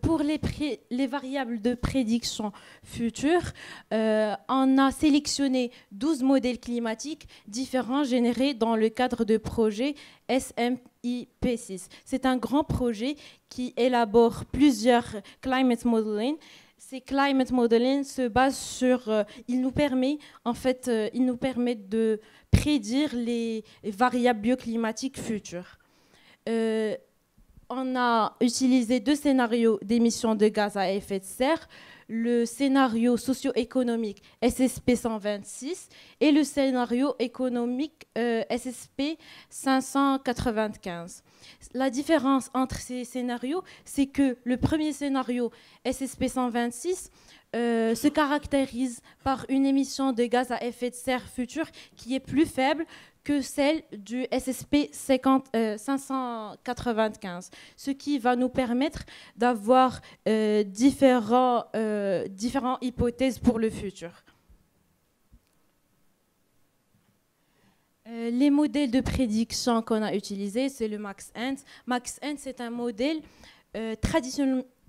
Pour les variables de prédiction future, on a sélectionné 12 modèles climatiques différents générés dans le cadre de projet SMIP6. C'est un grand projet qui élabore plusieurs climate modeling Ces climate modeling se basent sur, il nous permet de prédire les variables bioclimatiques futures. On a utilisé 2 scénarios d'émissions de gaz à effet de serre, le scénario socio-économique SSP 126 et le scénario économique SSP 595. La différence entre ces scénarios, c'est que le premier scénario SSP 126 se caractérise par une émission de gaz à effet de serre future qui est plus faible que celle du SSP 595, ce qui va nous permettre d'avoir différentes hypothèses pour le futur. Les modèles de prédiction qu'on a utilisés, c'est le Max-Ent. Max-Ent, c'est un modèle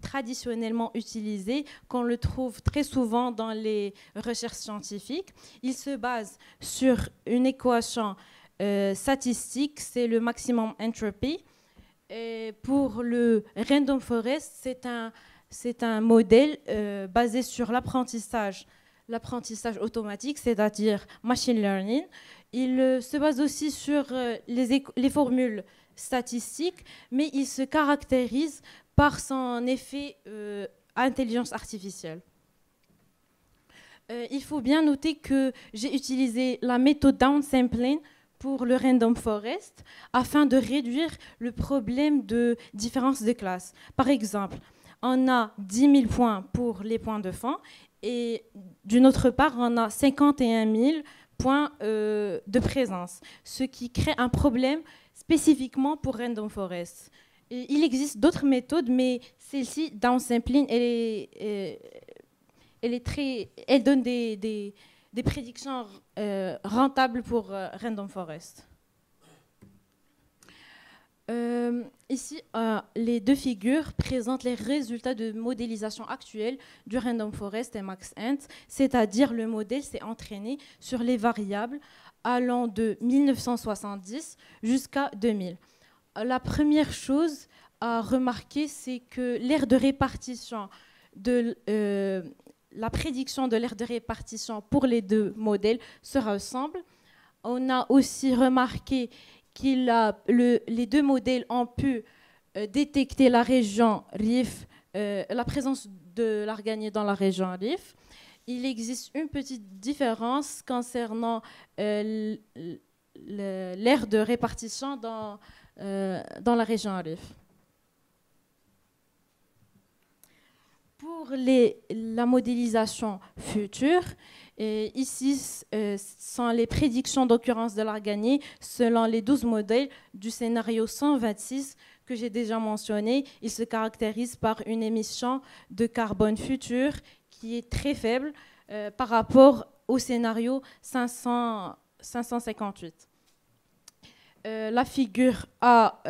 traditionnellement utilisé, qu'on le trouve très souvent dans les recherches scientifiques. Il se base sur une équation statistique, c'est le maximum entropy. Et pour le random forest, c'est un modèle basé sur l'apprentissage automatique, c'est-à-dire machine learning. Il se base aussi sur les formules statistiques, mais il se caractérise par son effet intelligence artificielle. Il faut bien noter que j'ai utilisé la méthode downsampling pour le random forest afin de réduire le problème de différence de classe. Par exemple, on a 10 000 points pour les points de fond et d'une autre part, on a 51 000 points de présence, ce qui crée un problème spécifiquement pour random forest. Et il existe d'autres méthodes, mais celle-ci, downsampling, elle donne des prédictions rentables pour random forest. Ici, les 2 figures présentent les résultats de modélisation actuelle du random forest et Max-Ent, c'est-à-dire le modèle s'est entraîné sur les variables allant de 1970 jusqu'à 2000. La première chose à remarquer, c'est que l'aire de répartition la prédiction de l'aire de répartition pour les 2 modèles se ressemble. On a aussi remarqué que les 2 modèles ont pu détecter la région Rif, la présence de l'arganier dans la région Rif. Il existe une petite différence concernant l'aire de répartition dans la région Rif. Pour la modélisation future, ici sont les prédictions d'occurrence de l'arganier selon les 12 modèles du scénario 126 que j'ai déjà mentionné. Il se caractérise par une émission de carbone future qui est très faible par rapport au scénario 558. La figure A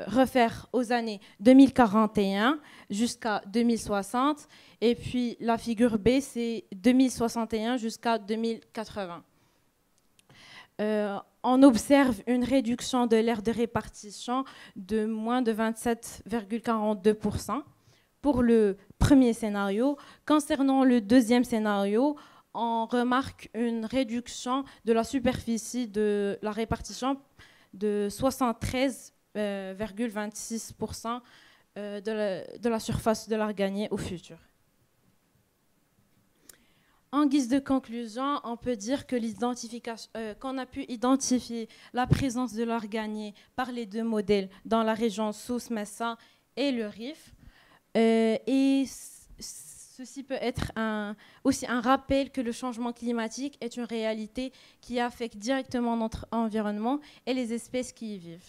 réfère aux années 2041 jusqu'à 2060 et puis la figure B c'est 2061 jusqu'à 2080. On observe une réduction de l'aire de répartition de moins de 27,42% pour le premier scénario. Concernant le deuxième scénario, on remarque une réduction de la superficie de la répartition de 73,26% de la surface de l'arganier au futur. En guise de conclusion, on peut dire que qu'on a pu identifier la présence de l'arganier par les 2 modèles dans la région Souss-Messa et le Rif. Et ceci peut être aussi un rappel que le changement climatique est une réalité qui affecte directement notre environnement et les espèces qui y vivent.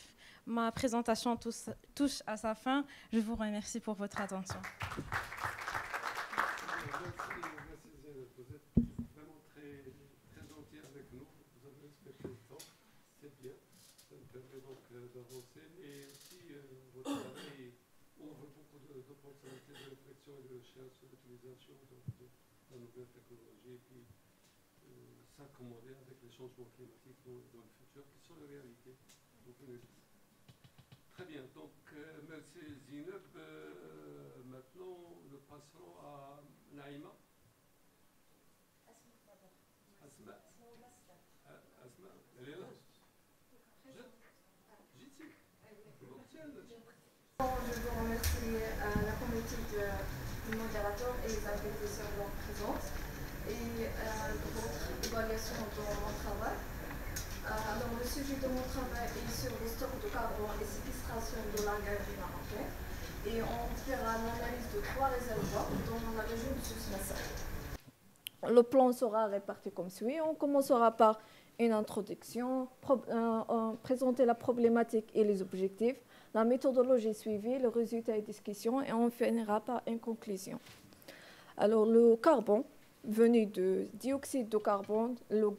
Ma présentation touche à sa fin. Je vous remercie pour votre attention. Vous êtes vraiment très gentil avec nous. Vous avez respecté le temps. C'est bien. Ça me permet donc d'avancer. Et aussi, votre travail ouvre beaucoup d'opportunités de réflexion et de recherche sur l'utilisation de la nouvelle technologie et puis s'accommoder avec les changements climatiques dans le futur qui sont les réalités. Donc, très bien. Donc, merci Zineb. Maintenant, nous passerons à Je vous remercie la communauté du modérateur et les organisations présentes et votre évaluation de mon travail. Alors, le sujet de mon travail est sur le stock de carbone et séquestration de l'engrais marocain. Et on fera l'analyse de 3 réservoirs dans la région de Souss-Massa. Le plan sera réparti comme suit. On commencera par une introduction, présenter la problématique et les objectifs, la méthodologie suivie, le résultat et discussion, et on finira par une conclusion. Alors, le carbone, venu de dioxyde de carbone, le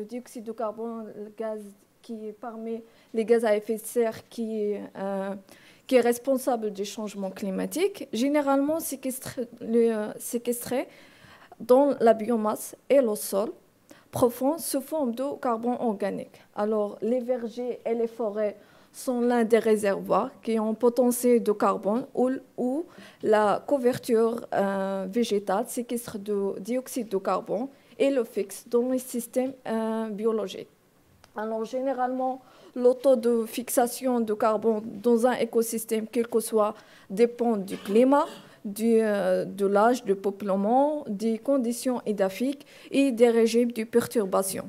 dioxyde de carbone, le gaz qui est parmi les gaz à effet de serre qui est responsable du changement climatique, généralement séquestré dans la biomasse et le sol profond sous forme de carbone organique. Alors, les vergers et les forêts sont l'un des réservoirs qui ont potentiel de carbone où la couverture végétale séquestre du dioxyde de carbone et le fixe dans les systèmes biologiques. Alors, généralement, le taux de fixation de carbone dans un écosystème, quel que soit, dépend du climat, de l'âge de peuplement, des conditions édaphiques et des régimes de perturbation.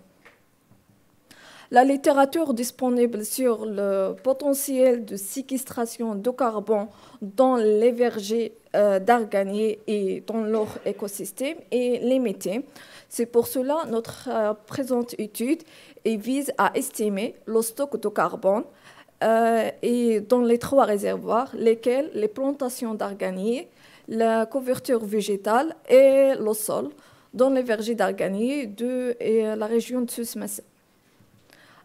La littérature disponible sur le potentiel de séquestration de carbone dans les vergers d'arganiers et dans leur écosystème est limitée. C'est pour cela que notre présente étude vise à estimer le stock de carbone et dans les 3 réservoirs, lesquels les plantations d'arganiers, la couverture végétale et le sol dans les vergers d'arganiers et la région de Souss-Massa.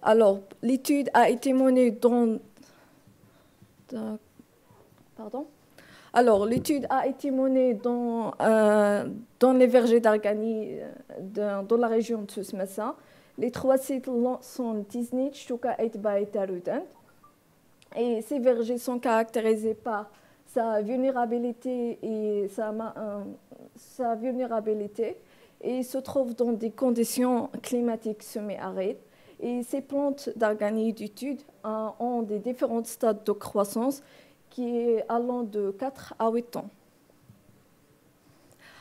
Alors, l'étude a été menée dans les vergers d'arganiers dans la région de Souss-Massa. Les 3 sites sont Tiznit, Chouka et Baïta-Rudent. Et ces vergers sont caractérisés par sa vulnérabilité et et se trouvent dans des conditions climatiques semi-arides. Et ces plantes d'arganiers d'étude ont des différents stades de croissance allant de 4 à 8 ans.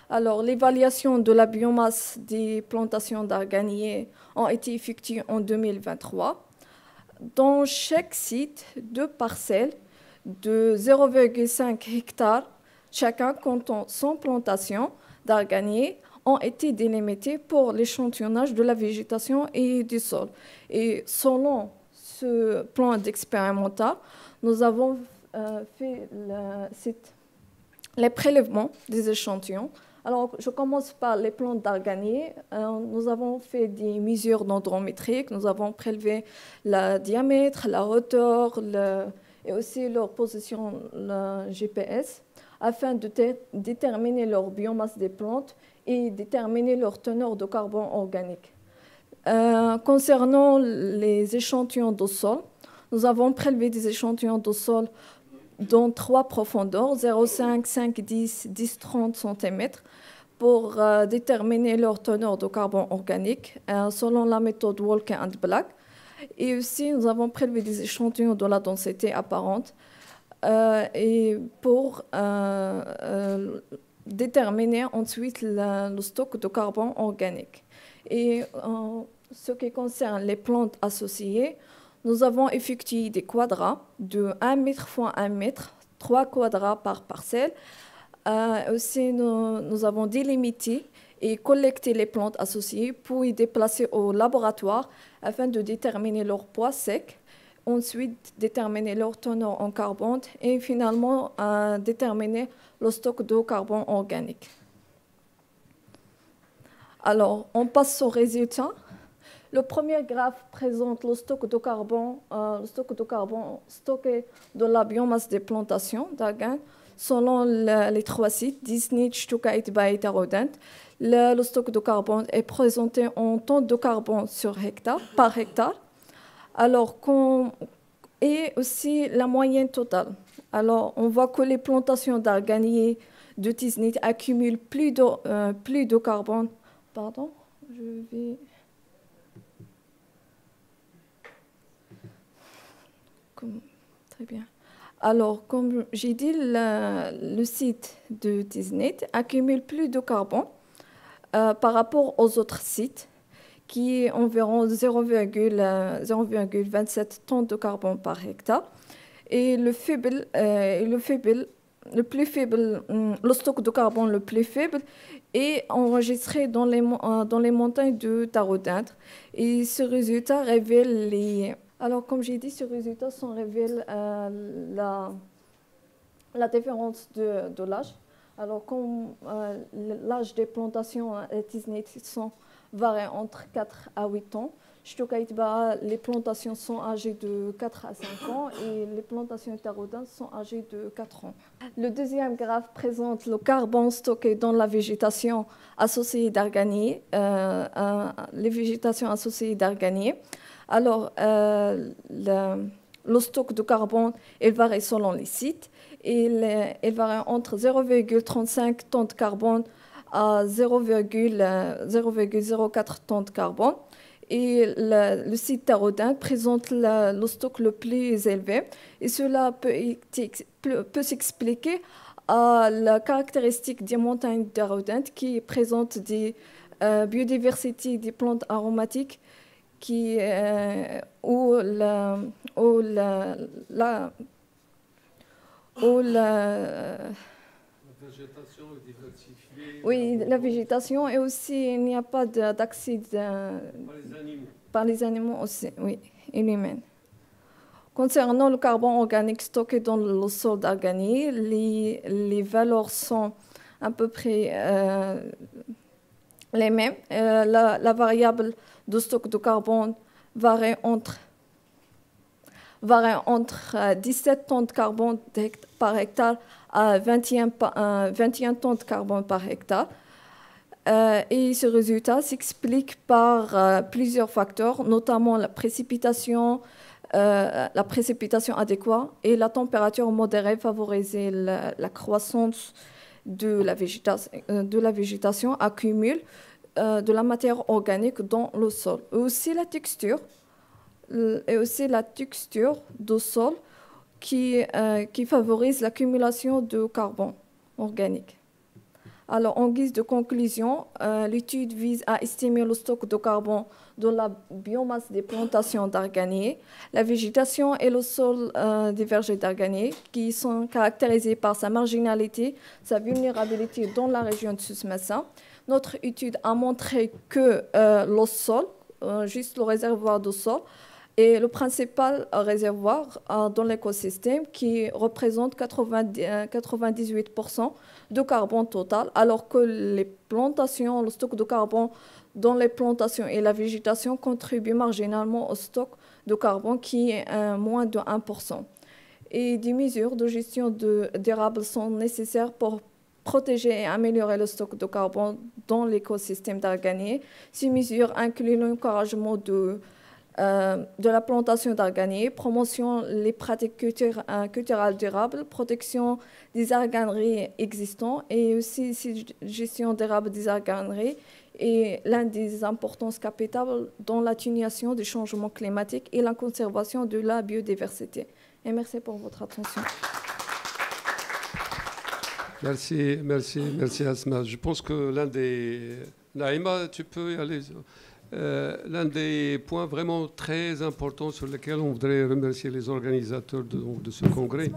Alors, l'évaluation de la biomasse des plantations d'arganiers a été effectuée en 2023. Dans chaque site, 2 parcelles de 0,5 hectares, chacun comptant 100 plantations d'arganiers, ont été délimitées pour l'échantillonnage de la végétation et du sol. Et selon ce plan expérimental, nous avons fait les prélèvements des échantillons. Alors, je commence par les plantes d'arganiers. Nous avons fait des mesures dendrométriques. Nous avons prélevé le diamètre, la hauteur et aussi leur position GPS afin de déterminer leur biomasse des plantes et déterminer leur teneur de carbone organique. Concernant les échantillons de sol, nous avons prélevé des échantillons de sol dans 3 profondeurs, 0,5, 5, 10, 10, 30 cm, pour déterminer leur teneur de carbone organique selon la méthode Walker and Black. Et aussi, nous avons prélevé des échantillons de la densité apparente et pour déterminer ensuite le stock de carbone organique. Et en ce qui concerne les plantes associées, nous avons effectué des quadrats de 1 mètre x 1 mètre, 3 quadrats par parcelle. Aussi, nous avons délimité et collecté les plantes associées, puis les déplacer au laboratoire afin de déterminer leur poids sec, ensuite déterminer leur teneur en carbone et finalement déterminer le stock de carbone organique. Alors, on passe aux résultats. Le premier graphe présente le stock de carbone stocké dans la biomasse des plantations d'argan selon les 3 sites, Tiznit, Chouka et Baïta-Rudent. Le stock de carbone est présenté en tonnes de carbone par hectare. Alors, et aussi la moyenne totale. Alors, on voit que les plantations d'arganiers de Tisnit accumule plus de carbone. Pardon, je vais... Très bien. Alors, comme j'ai dit, le site de Tisnit accumule plus de carbone par rapport aux autres sites, qui est environ 0,27 tonnes de carbone par hectare. Et le stock de carbone le plus faible est enregistré dans les montagnes de Tarodintre. Et ce résultat révèle les... Alors, comme j'ai dit, ce résultat révèle la différence de l'âge. Alors, comme l'âge des plantations Tisnit varie entre 4 à 8 ans, Ch'tokaïtba, les plantations sont âgées de 4 à 5 ans et les plantations Tarodintre sont âgées de 4 ans. Le deuxième graphe présente le carbone stocké dans la végétation associée d'arganier, les végétations associées d'arganier. Alors, le stock de carbone, il varie selon les sites. Il varie entre 0,35 tonnes de carbone à 0,04 tonnes de carbone. Et le site Tarodintre présente le stock le plus élevé. Et cela peut s'expliquer à la caractéristique des montagnes Tarodintre qui présentent des biodiversités des plantes aromatiques où la végétation est diversifiée. Oui, la végétation et aussi il n'y a pas d'accès par les animaux aussi, oui, et l'humain. Concernant le carbone organique stocké dans le sol d'arganier, les valeurs sont à peu près les mêmes. La variable de stock de carbone varie entre 17 tonnes de carbone par hectare à 21 tonnes de carbone par hectare. Et ce résultat s'explique par plusieurs facteurs, notamment la précipitation adéquate et la température modérée favoriser la croissance de la végétation accumule de la matière organique dans le sol. Et aussi la texture du sol qui favorise l'accumulation de carbone organique. Alors, en guise de conclusion, l'étude vise à estimer le stock de carbone dans la biomasse des plantations d'arganier, la végétation et le sol des vergers d'arganier, qui sont caractérisés par sa marginalité, sa vulnérabilité dans la région de Souss-Massa. Notre étude a montré que le sol, juste le réservoir de sol, est le réservoir dans l'écosystème qui représente 98% de carbone total, alors que les plantations, le stock de carbone dans les plantations et la végétation contribuent marginalement au stock de carbone qui est moins de 1%. Et des mesures de gestion durable sont nécessaires pour protéger et améliorer le stock de carbone dans l'écosystème d'arganier. Ces mesures incluent l'encouragement de la plantation d'arganier, promotion des pratiques culturales durables, protection des arganeries existantes et aussi gestion durable des arganeries est l'une des importances capitales dans l'atténuation des changements climatiques et la conservation de la biodiversité. Et merci pour votre attention. Merci Asma. Je pense que l'un des... Naïma, tu peux y aller. L'un des points vraiment très importants sur lesquels on voudrait remercier les organisateurs de ce congrès,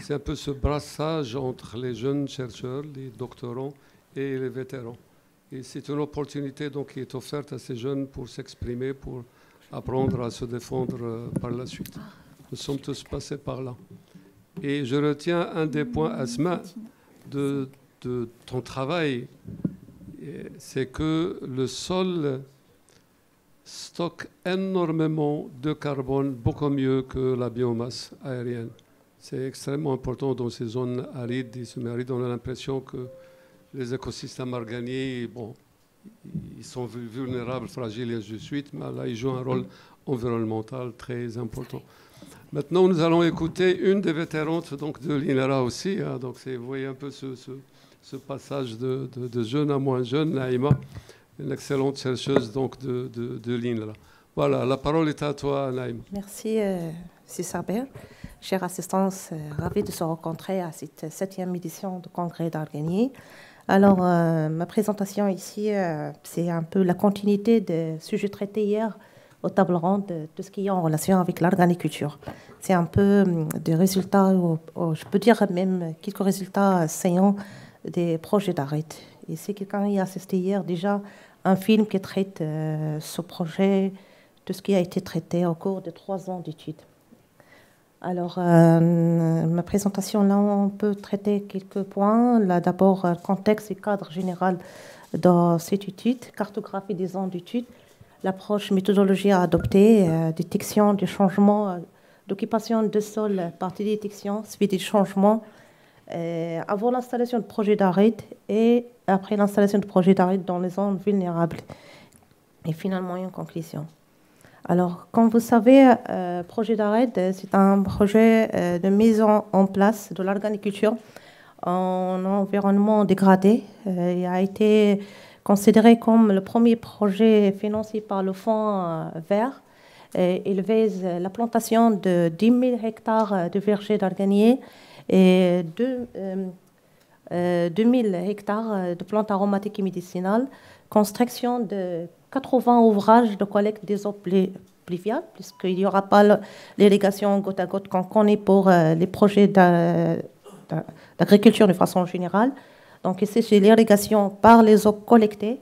c'est un peu ce brassage entre les jeunes chercheurs, les doctorants et les vétérans. Et c'est une opportunité donc, qui est offerte à ces jeunes pour s'exprimer, pour apprendre à se défendre par la suite. Nous sommes tous passés par là. Et je retiens un des points, Asma, de ton travail, c'est que le sol stocke énormément de carbone, beaucoup mieux que la biomasse aérienne. C'est extrêmement important dans ces zones arides et semi-arides. On a l'impression que les écosystèmes arganiers, bon, ils sont vulnérables, fragiles et ainsi de suite, mais là, ils jouent un rôle environnemental très important. Maintenant, nous allons écouter une des vétérantes donc, de l'INRA aussi. Hein, donc vous voyez un peu ce passage de jeune à moins jeune, Naïma, une excellente chercheuse donc de l'INRA. Voilà, la parole est à toi, Naïma. Merci, Saber. Chère assistance, ravie de se rencontrer à cette 7e édition du Congrès d'Argagny. Alors, ma présentation ici, c'est un peu la continuité des sujets traités hier au table ronde de tout ce qui est en relation avec l'organiculture. C'est un peu des résultats, je peux dire même quelques résultats saillants des projets d'arrêt. Et si quelqu'un y a assisté hier, déjà un film qui traite ce projet, tout ce qui a été traité au cours de 3 ans d'études. Alors, ma présentation, là, on peut traiter quelques points. Là, d'abord, contexte et cadre général dans cette étude, cartographie des zones d'études, l'approche méthodologie à adopter, détection des changements d'occupation de sol, partie détection, suivi des changements, avant l'installation de projets d'arrêt et après l'installation de projets d'arrêt dans les zones vulnérables. Et finalement, une conclusion. Alors, comme vous savez, projet d'arrêt, c'est un projet de mise en place de l'organiculture en environnement dégradé. Il a été considéré comme le premier projet financé par le Fonds vert. Il vise la plantation de 10 000 hectares de vergers d'Argagny et 2 000 hectares de plantes aromatiques et médicinales, construction de 80 ouvrages de collecte des eaux pluviales, puisqu'il n'y aura pas l'irrigation goutte à goutte qu'on connaît pour les projets d'agriculture de façon générale. Donc ici, c'est l'irrigation par les eaux collectées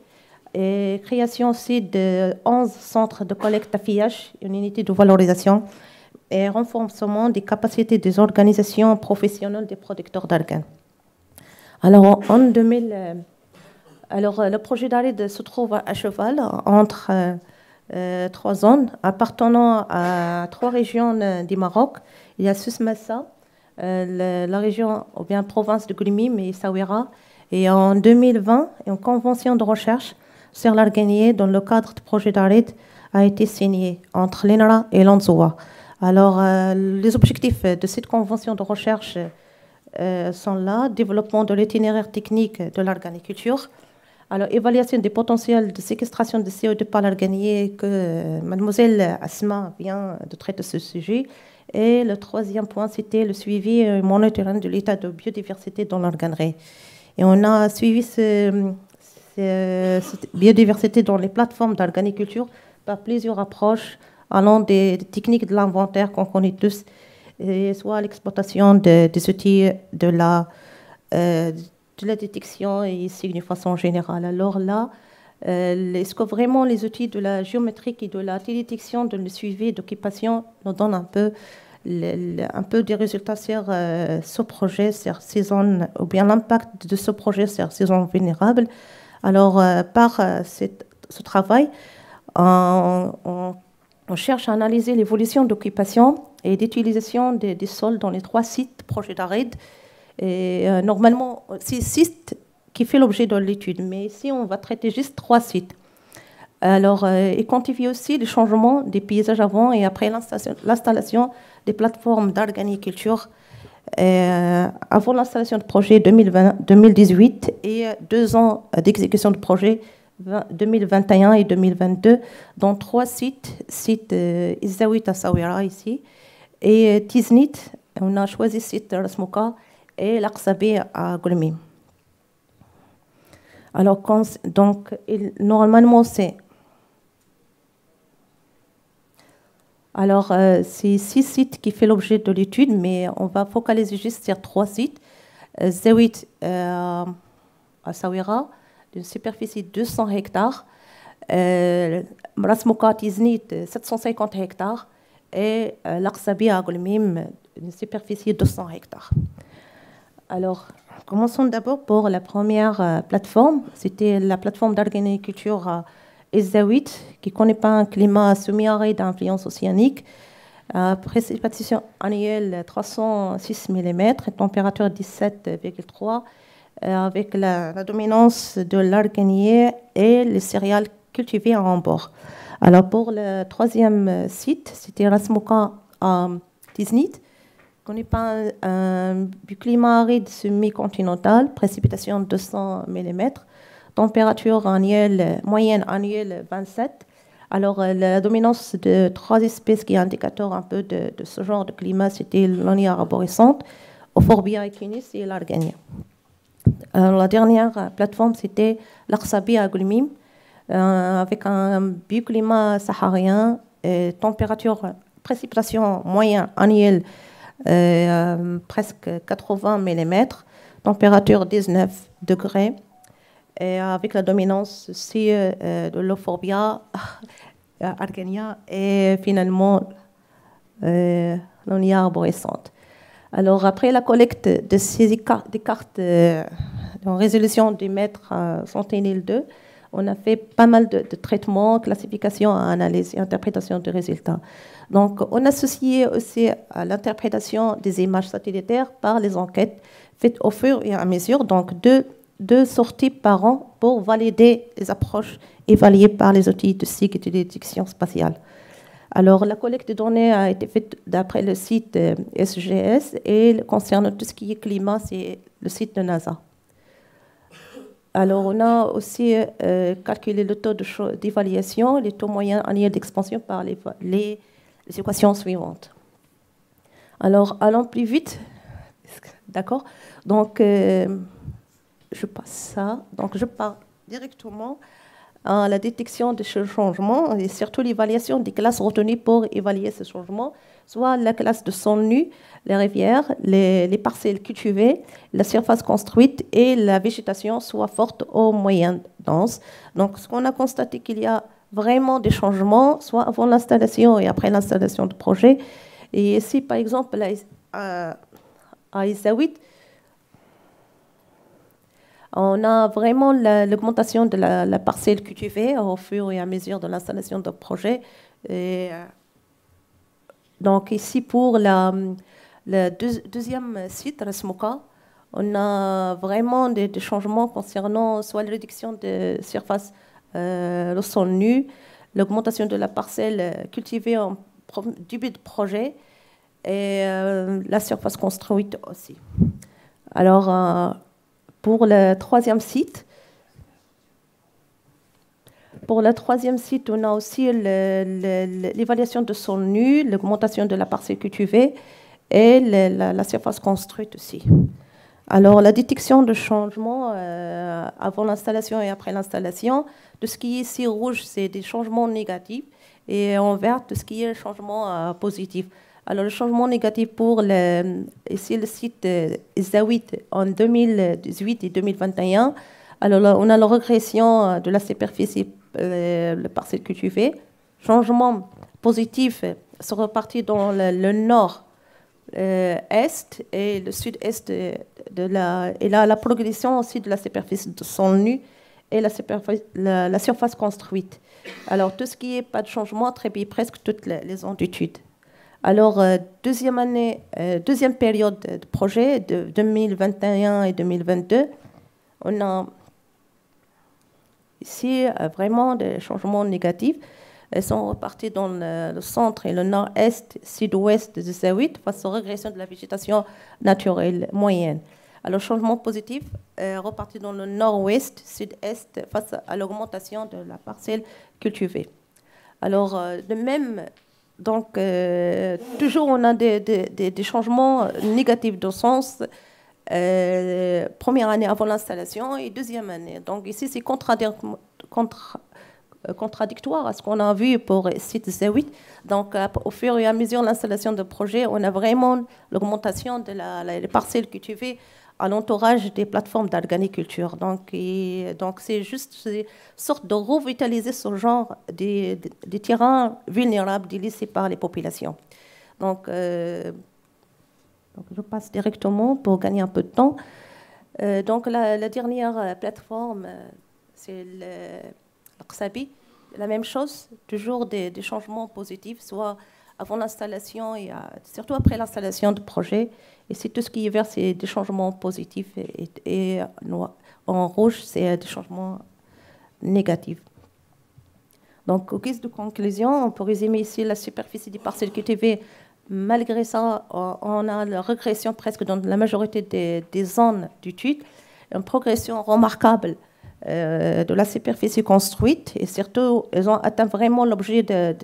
et création aussi de 11 centres de collecte d'affiliage, une unité de valorisation et renforcement des capacités des organisations professionnelles des producteurs d'argan. Alors, en 2000, le projet d'arrêt se trouve à cheval entre 3 zones appartenant à 3 régions du Maroc. Il y a Souss-Massa, la région ou bien province de Goulimim et Essaouira. Et en 2020, une convention de recherche sur l'Argagny dans le cadre du projet d'arrêt a été signée entre l'INRA et l'ANZOA. Alors, les objectifs de cette convention de recherche sont là: développement de l'itinéraire technique de l'organiculture, alors évaluation des potentiels de séquestration de CO2 par l'Argagny que mademoiselle Asma vient de traiter ce sujet. Et le 3e point, c'était le suivi et monitoring de l'état de biodiversité dans l'Argagny. Et on a suivi cette biodiversité dans les plateformes d'organiculture par plusieurs approches allant des techniques de l'inventaire qu'on connaît tous, et soit l'exploitation des outils de la détection et ici de façon générale. Alors là, est-ce que vraiment les outils de la géométrique et de la détection, de le suivi d'occupation nous donnent un peu des résultats sur ce projet, sur ces zones, ou bien l'impact de ce projet sur ces zones vulnérables? Alors, par ce travail, on cherche à analyser l'évolution d'occupation et d'utilisation des sols dans les 3 sites projets d'arrêt. Et normalement, c'est 6 qui fait l'objet de l'étude, mais ici, on va traiter juste 3 sites. Alors, il quantifie aussi les changements des paysages avant et après l'installation des plateformes d'organiculture avant l'installation de projet 2018 et 2 ans d'exécution de projet 2021 et 2022 dans 3 sites Izaouit à Essaouira ici et Tiznit, on a choisi le site Ras Mouka et l'Aqsabi à Goulimim. Alors, donc, normalement, c'est 6 sites qui font l'objet de l'étude, mais on va focaliser juste sur 3 sites. Zawit à Essaouira, d'une superficie de 200 hectares. Ras Mouka Tiznit, 750 hectares. Et l'Aqsabi à Goulimim, une superficie de 200 hectares. Alors, commençons d'abord pour la première plateforme. C'était la plateforme d'organiculture Izaouit, qui ne connaît pas un climat semi-aride d'influence océanique. Précipitation annuelle 306 mm, température 17,3, avec la dominance de l'Argagny et les céréales cultivées en bord. Alors, pour le 3e site, c'était Ras Mouka à Tiznit. connaît pas un climat aride semi-continental, précipitation 200 mm, température annuelle, moyenne annuelle 27. Alors, la dominance de 3 espèces qui est indicateur un peu de ce genre de climat, c'était l'Onia arborescente, Euphorbia equinus et l'Argania. Alors, la dernière plateforme, c'était l'Arsabi aglumim, avec un bioclimat saharien, température, précipitation moyenne annuelle presque 80 mm, température 19 degrés, et avec la dominance aussi de l'Euphorbia argania et finalement l'Onia arborescente. Alors, après la collecte de ces cartes en résolution du mètre Sentinel-2, on a fait pas mal de traitements, classification, analyse et interprétation des résultats. Donc, on associe aussi à l'interprétation des images satellitaires par les enquêtes faites au fur et à mesure, donc deux sorties par an pour valider les approches évaluées par les outils de SIG et de détection spatiale. Alors, la collecte de données a été faite d'après le site SGS et concerne tout ce qui est climat, c'est le site de NASA. Alors, on a aussi calculé le taux d'évaluation, les taux moyens annuels d'expansion par les équations suivantes. Alors, allons plus vite. D'accord? Donc, je passe ça. Donc, je pars directement à la détection de ce changement et surtout l'évaluation des classes retenues pour évaluer ce changement, soit la classe de son nu, les rivières, les parcelles cultivées, la surface construite et la végétation, soit forte ou moyenne dense. Donc, ce qu'on a constaté qu'il y a vraiment des changements, soit avant l'installation et après l'installation du projet. Et ici, par exemple, à Essaouira, on a vraiment l'augmentation de la parcelle cultivée au fur et à mesure de l'installation du projet. Et donc ici, pour le deuxième site, Rasmuka, on a vraiment des changements concernant soit la réduction de surface au sol nu, l'augmentation de la parcelle cultivée en début de projet et la surface construite aussi. Alors, pour le troisième site, on a aussi l'évaluation de sol nu, l'augmentation de la parcelle cultivée et la surface construite aussi. Alors, la détection de changements avant l'installation et après l'installation, tout ce qui est ici rouge, c'est des changements négatifs, et en vert, tout ce qui est changement positif. Alors, le changement négatif pour ici, le site Essaouira en 2018 et 2021. Alors, là, on a la régression de la superficie, le parcelle cultivée. Changement positif se repartit dans le nord est et le sud-est et là, la progression aussi de la superficie de son nu et la surface construite. Alors, tout ce qui n'est pas de changement attribue presque toutes les longitudes. Alors, deuxième période de projet, de 2021 et 2022, on a ici vraiment des changements négatifs. Elles sont reparties dans le centre et le nord-est, sud-ouest de Essaouira face aux régressions de la végétation naturelle moyenne. Alors, changement positif reparti dans le nord-ouest, sud-est face à l'augmentation de la parcelle cultivée. Alors, de même, donc, toujours on a des changements négatifs dans le sens première année avant l'installation et deuxième année. Donc, ici, c'est contradictoire à ce qu'on a vu pour site Essaouira. Donc, au fur et à mesure de l'installation de projet, on a vraiment l'augmentation de les parcelles cultivées à l'entourage des plateformes d'organiculture. Donc, c'est juste une sorte de revitaliser ce genre des terrains vulnérables délaissés par les populations. Donc, je passe directement pour gagner un peu de temps. Donc, la dernière plateforme, c'est l'Aqsabi. La même chose, toujours des changements positifs, soit avant l'installation et surtout après l'installation du projet. Et c'est tout ce qui est vert, c'est des changements positifs et en rouge, c'est des changements négatifs. Donc, au guise de conclusion, on peut résumer ici la superficie des parcelles cultivées malgré ça, on a la régression presque dans la majorité des zones d'études, une progression remarquable de la superficie construite, et surtout, ils ont atteint vraiment l'objet de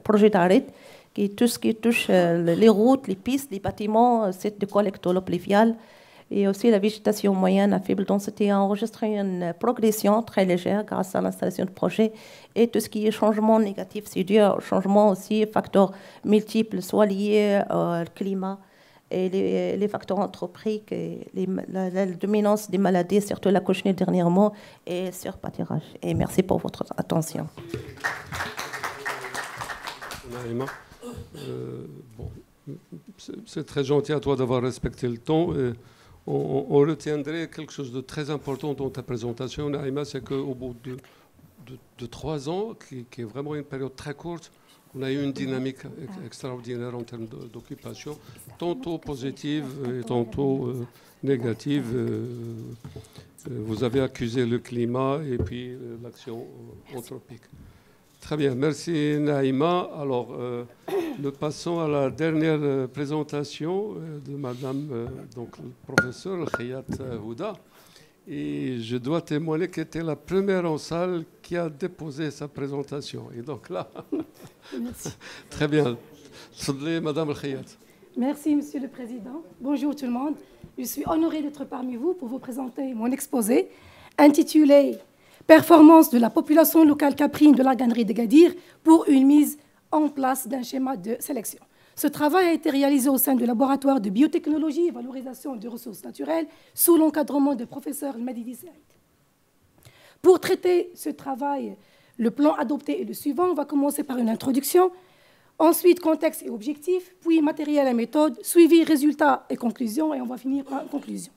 projet d'arrêt, qui tout ce qui touche les routes, les pistes, les bâtiments, sites de collecte d'eau pluviale, et aussi la végétation moyenne à faible densité a enregistré une progression très légère grâce à l'installation de projets, et tout ce qui est changement négatif, c'est dû au changement aussi, facteurs multiples, soit liés au climat, et les facteurs anthropiques, et la dominance des maladies, surtout la cochenille dernièrement, et sur pâturage. Et merci pour votre attention. C'est très gentil à toi d'avoir respecté le temps. On retiendrait quelque chose de très important dans ta présentation, Naïma, c'est qu'au bout de 3 ans, qui est vraiment une période très courte, on a eu une dynamique extraordinaire en termes d'occupation, tantôt positive et tantôt négative. Vous avez accusé le climat et puis l'action anthropique. Très bien, merci Naïma. Alors, nous passons à la dernière présentation de Madame, donc le professeur Khayat Houda. Et je dois témoigner qu'elle était la première en salle qui a déposé sa présentation. Et donc là, très bien. Madame Khayat. Merci, Monsieur le Président. Bonjour tout le monde. Je suis honorée d'être parmi vous pour vous présenter mon exposé intitulé « Performance de la population locale caprine de la Gagnerie d'Agadir pour une mise en place d'un schéma de sélection ». Ce travail a été réalisé au sein du laboratoire de biotechnologie et valorisation des ressources naturelles sous l'encadrement du professeur Medidi Saïd. Pour traiter ce travail, le plan adopté est le suivant. On va commencer par une introduction, ensuite contexte et objectif, puis matériel et méthode, suivi, résultats et conclusion, et on va finir par conclusion.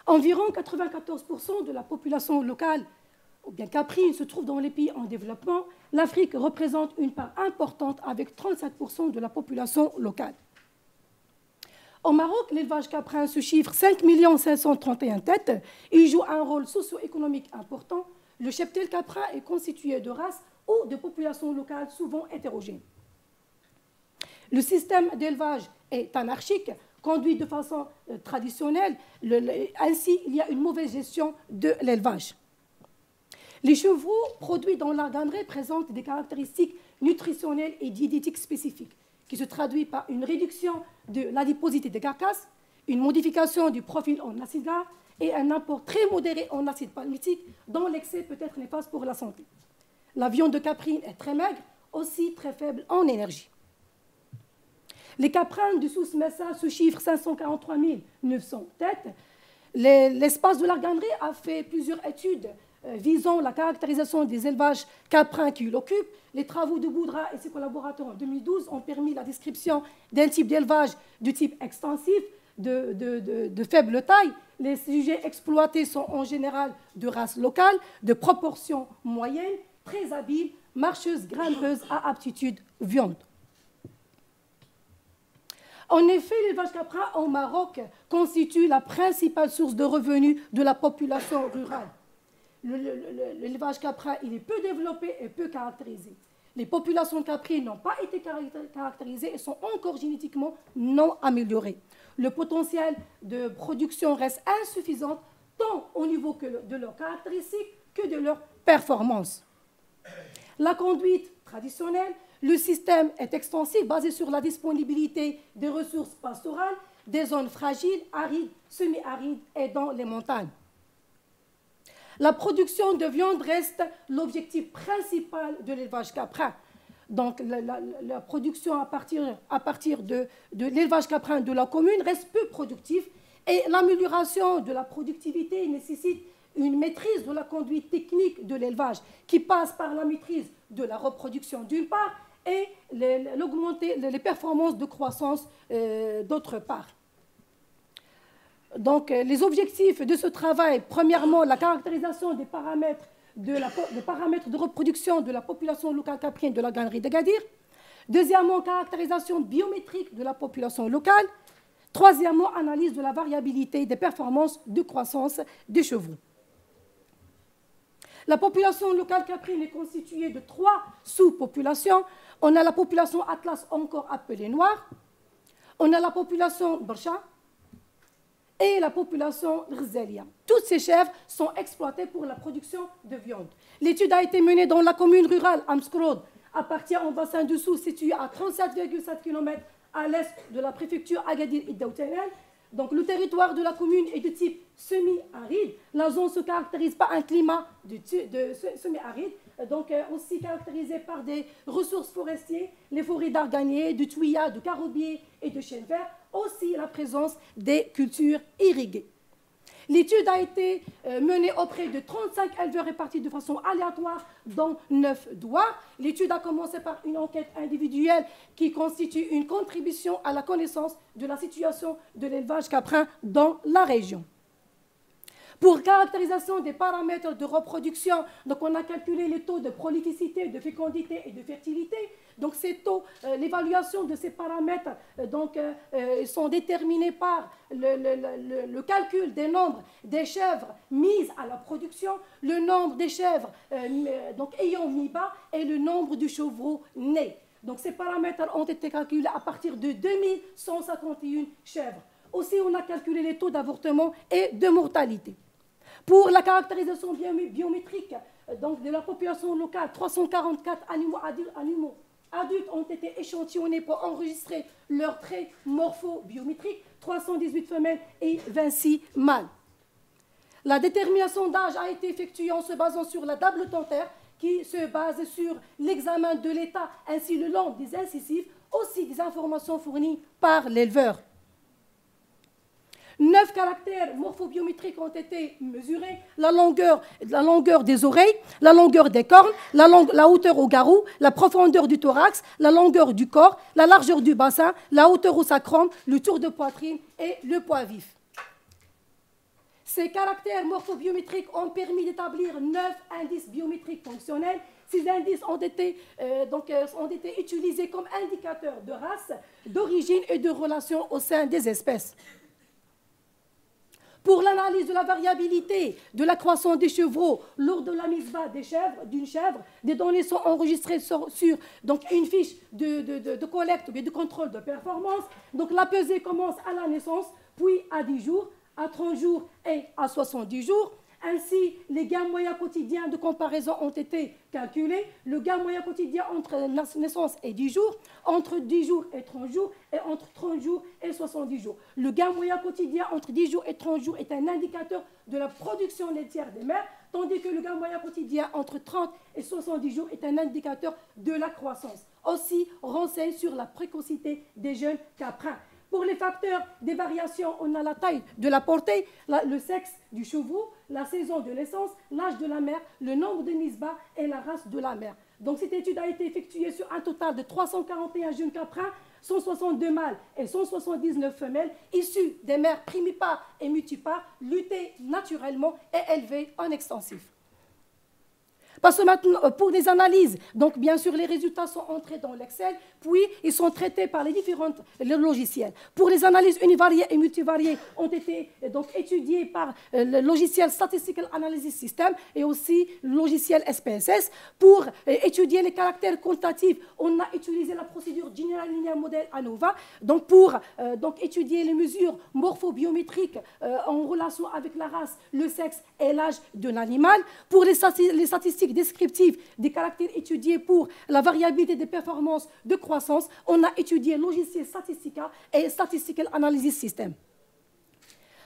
Environ 94% de la population locale, ou bien caprine, se trouve dans les pays en développement. L'Afrique représente une part importante avec 37% de la population locale. Au Maroc, l'élevage caprin se chiffre 5 531 têtes. Il joue un rôle socio-économique important. Le cheptel caprin est constitué de races ou de populations locales souvent hétérogènes. Le système d'élevage est anarchique, conduit de façon traditionnelle. Ainsi, il y a une mauvaise gestion de l'élevage. Les chevaux produits dans la gannerie présentent des caractéristiques nutritionnelles et diététiques spécifiques, qui se traduisent par une réduction de l'adiposité des carcasses, une modification du profil en acide gras et un apport très modéré en acide palmitique, dont l'excès peut être néfaste pour la santé. La viande de caprine est très maigre, aussi très faible en énergie. Les caprins de Souss-Messa se chiffrent 543 900 têtes. L'espace de la gannerie a fait plusieurs études visant la caractérisation des élevages caprins qui l'occupent. Les travaux de Boudra et ses collaborateurs en 2012 ont permis la description d'un type d'élevage de type extensif, de faible taille. Les sujets exploités sont en général de race locale, de proportions moyennes, très habiles, marcheuses, grimpeuses à aptitude viande. En effet, l'élevage caprin au Maroc constitue la principale source de revenus de la population rurale. L'élevage caprin, il est peu développé et peu caractérisé. Les populations caprines n'ont pas été caractérisées et sont encore génétiquement non améliorées. Le potentiel de production reste insuffisant tant au niveau de leurs caractéristiques que de leurs performances. La conduite traditionnelle, le système est extensif, basé sur la disponibilité des ressources pastorales, des zones fragiles, arides, semi-arides et dans les montagnes. La production de viande reste l'objectif principal de l'élevage caprin. Donc, la production à partir de l'élevage caprin de la commune reste peu productive et l'amélioration de la productivité nécessite une maîtrise de la conduite technique de l'élevage qui passe par la maîtrise de la reproduction d'une part et l'augmenter les performances de croissance d'autre part. Donc, les objectifs de ce travail, premièrement, la caractérisation des paramètres de reproduction de la population locale caprine de la Gagnerie d'Agadir. Deuxièmement, caractérisation biométrique de la population locale. Troisièmement, analyse de la variabilité des performances de croissance des chevaux. La population locale caprine est constituée de 3 sous-populations. On a la population Atlas, encore appelée noire. On a la population Bersha et la population Ghzelia. Toutes ces chèvres sont exploitées pour la production de viande. L'étude a été menée dans la commune rurale Amskrod, appartient au bassin dessous situé à 37,7 km à l'est de la préfecture Agadir-Iddaoutenel. Donc le territoire de la commune est de type semi-aride. La zone se caractérise par un climat de semi-aride, donc aussi caractérisé par des ressources forestières, les forêts d'arganiers, de tuya, de carobiers et de chênes verts, aussi la présence des cultures irriguées. L'étude a été menée auprès de 35 éleveurs répartis de façon aléatoire dans 9 douars. L'étude a commencé par une enquête individuelle qui constitue une contribution à la connaissance de la situation de l'élevage caprin dans la région. Pour caractérisation des paramètres de reproduction, donc on a calculé les taux de prolificité, de fécondité et de fertilité. Donc ces taux, l'évaluation de ces paramètres sont déterminés par le calcul des nombres des chèvres mises à la production, le nombre des chèvres ayant mis bas et le nombre de chevreaux nés. Donc ces paramètres ont été calculés à partir de 2151 chèvres. Aussi, on a calculé les taux d'avortement et de mortalité. Pour la caractérisation biométrique de la population locale, 344 animaux adultes ont été échantillonnés pour enregistrer leurs traits morpho-biométriques, 318 femelles et 26 mâles. La détermination d'âge a été effectuée en se basant sur la table dentaire qui se base sur l'examen de l'état ainsi le long des incisives, aussi des informations fournies par l'éleveur. 9 caractères morphobiométriques ont été mesurés, la longueur des oreilles, la longueur des cornes, la hauteur au garrot, la profondeur du thorax, la longueur du corps, la largeur du bassin, la hauteur au sacrum, le tour de poitrine et le poids vif. Ces caractères morphobiométriques ont permis d'établir 9 indices biométriques fonctionnels. Ces indices ont été utilisés comme indicateurs de race, d'origine et de relation au sein des espèces. Pour l'analyse de la variabilité de la croissance des chevreaux lors de la mise bas d'une chèvre, des données sont enregistrées sur une fiche de collecte et de contrôle de performance. Donc la pesée commence à la naissance, puis à 10 jours, à 30 jours et à 70 jours. Ainsi, les gains moyens quotidiens de comparaison ont été calculés. Le gain moyen quotidien entre la naissance et 10 jours, entre 10 jours et 30 jours, et entre 30 jours et 70 jours. Le gain moyen quotidien entre 10 jours et 30 jours est un indicateur de la production laitière des mères, tandis que le gain moyen quotidien entre 30 et 70 jours est un indicateur de la croissance. Aussi, renseigne sur la précocité des jeunes caprins. Pour les facteurs des variations, on a la taille de la portée, le sexe du chevreau, la saison de naissance, l'âge de la mère, le nombre de mises bas et la race de la mère. Donc cette étude a été effectuée sur un total de 341 jeunes caprins, 162 mâles et 179 femelles, issus des mères primipares et multipares, luttées naturellement et élevées en extensif. Parce que maintenant, pour les analyses, donc bien sûr, les résultats sont entrés dans l'Excel, puis ils sont traités par les différents logiciels. Pour les analyses univariées et multivariées, ont été donc étudiées par le logiciel Statistical Analysis System et aussi le logiciel SPSS. Pour étudier les caractères quantitatifs, on a utilisé la procédure General Linear Model ANOVA. Donc pour étudier les mesures morphobiométriques en relation avec la race, le sexe et l'âge de l'animal. Pour les statistiques descriptives des caractères étudiés pour la variabilité des performances de croissance, on a étudié le logiciel Statistica et Statistical Analysis System.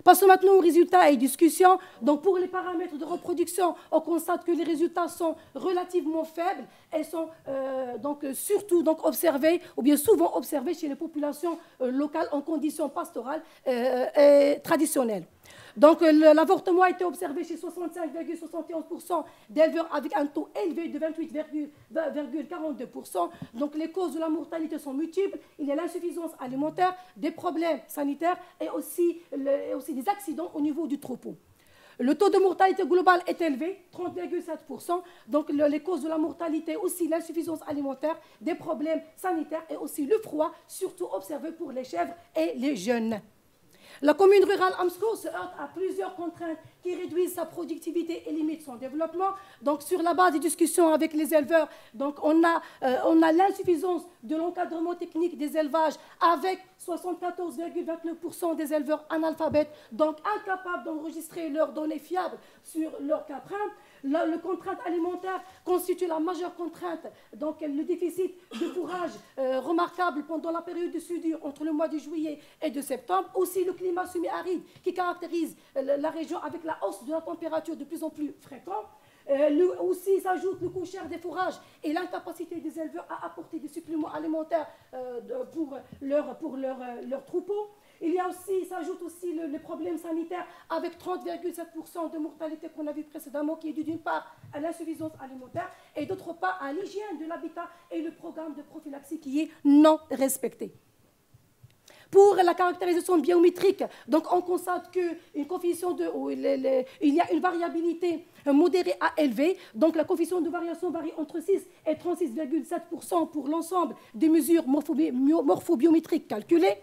Passons maintenant aux résultats et discussions. Donc pour les paramètres de reproduction, on constate que les résultats sont relativement faibles et sont surtout observés, ou bien souvent observés chez les populations locales en conditions pastorales et traditionnelles. Donc l'avortement a été observé chez 65,71% d'éleveurs avec un taux élevé de 28,42%. Donc les causes de la mortalité sont multiples. Il y a l'insuffisance alimentaire, des problèmes sanitaires et aussi des accidents au niveau du troupeau. Le taux de mortalité globale est élevé, 30,7%. Donc les causes de la mortalité, aussi l'insuffisance alimentaire, des problèmes sanitaires et aussi le froid, surtout observé pour les chèvres et les jeunes. La commune rurale Amsco se heurte à plusieurs contraintes qui réduisent sa productivité et limitent son développement. Donc, sur la base des discussions avec les éleveurs, donc on a l'insuffisance de l'encadrement technique des élevages avec 74,29% des éleveurs analphabètes, donc incapables d'enregistrer leurs données fiables sur leurs caprins. Le contrainte alimentaire constitue la majeure contrainte, donc le déficit de fourrage remarquable pendant la période de soudure entre le mois de juillet et de septembre. Aussi le climat semi-aride qui caractérise la région avec la hausse de la température de plus en plus fréquente. Aussi s'ajoute le coût cher des fourrages et l'incapacité des éleveurs à apporter des suppléments alimentaires pour leurs troupeaux. S'ajoute aussi les problèmes sanitaires avec 30,7% de mortalité qu'on a vu précédemment, qui est dû d'une part à l'insuffisance alimentaire et d'autre part à l'hygiène de l'habitat et le programme de prophylaxie qui est non respecté. Pour la caractérisation biométrique, donc on constate qu'il y a une variabilité modérée à élevée. Donc la coefficient de variation varie entre 6 et 36,7% pour l'ensemble des mesures morphobiométriques calculées.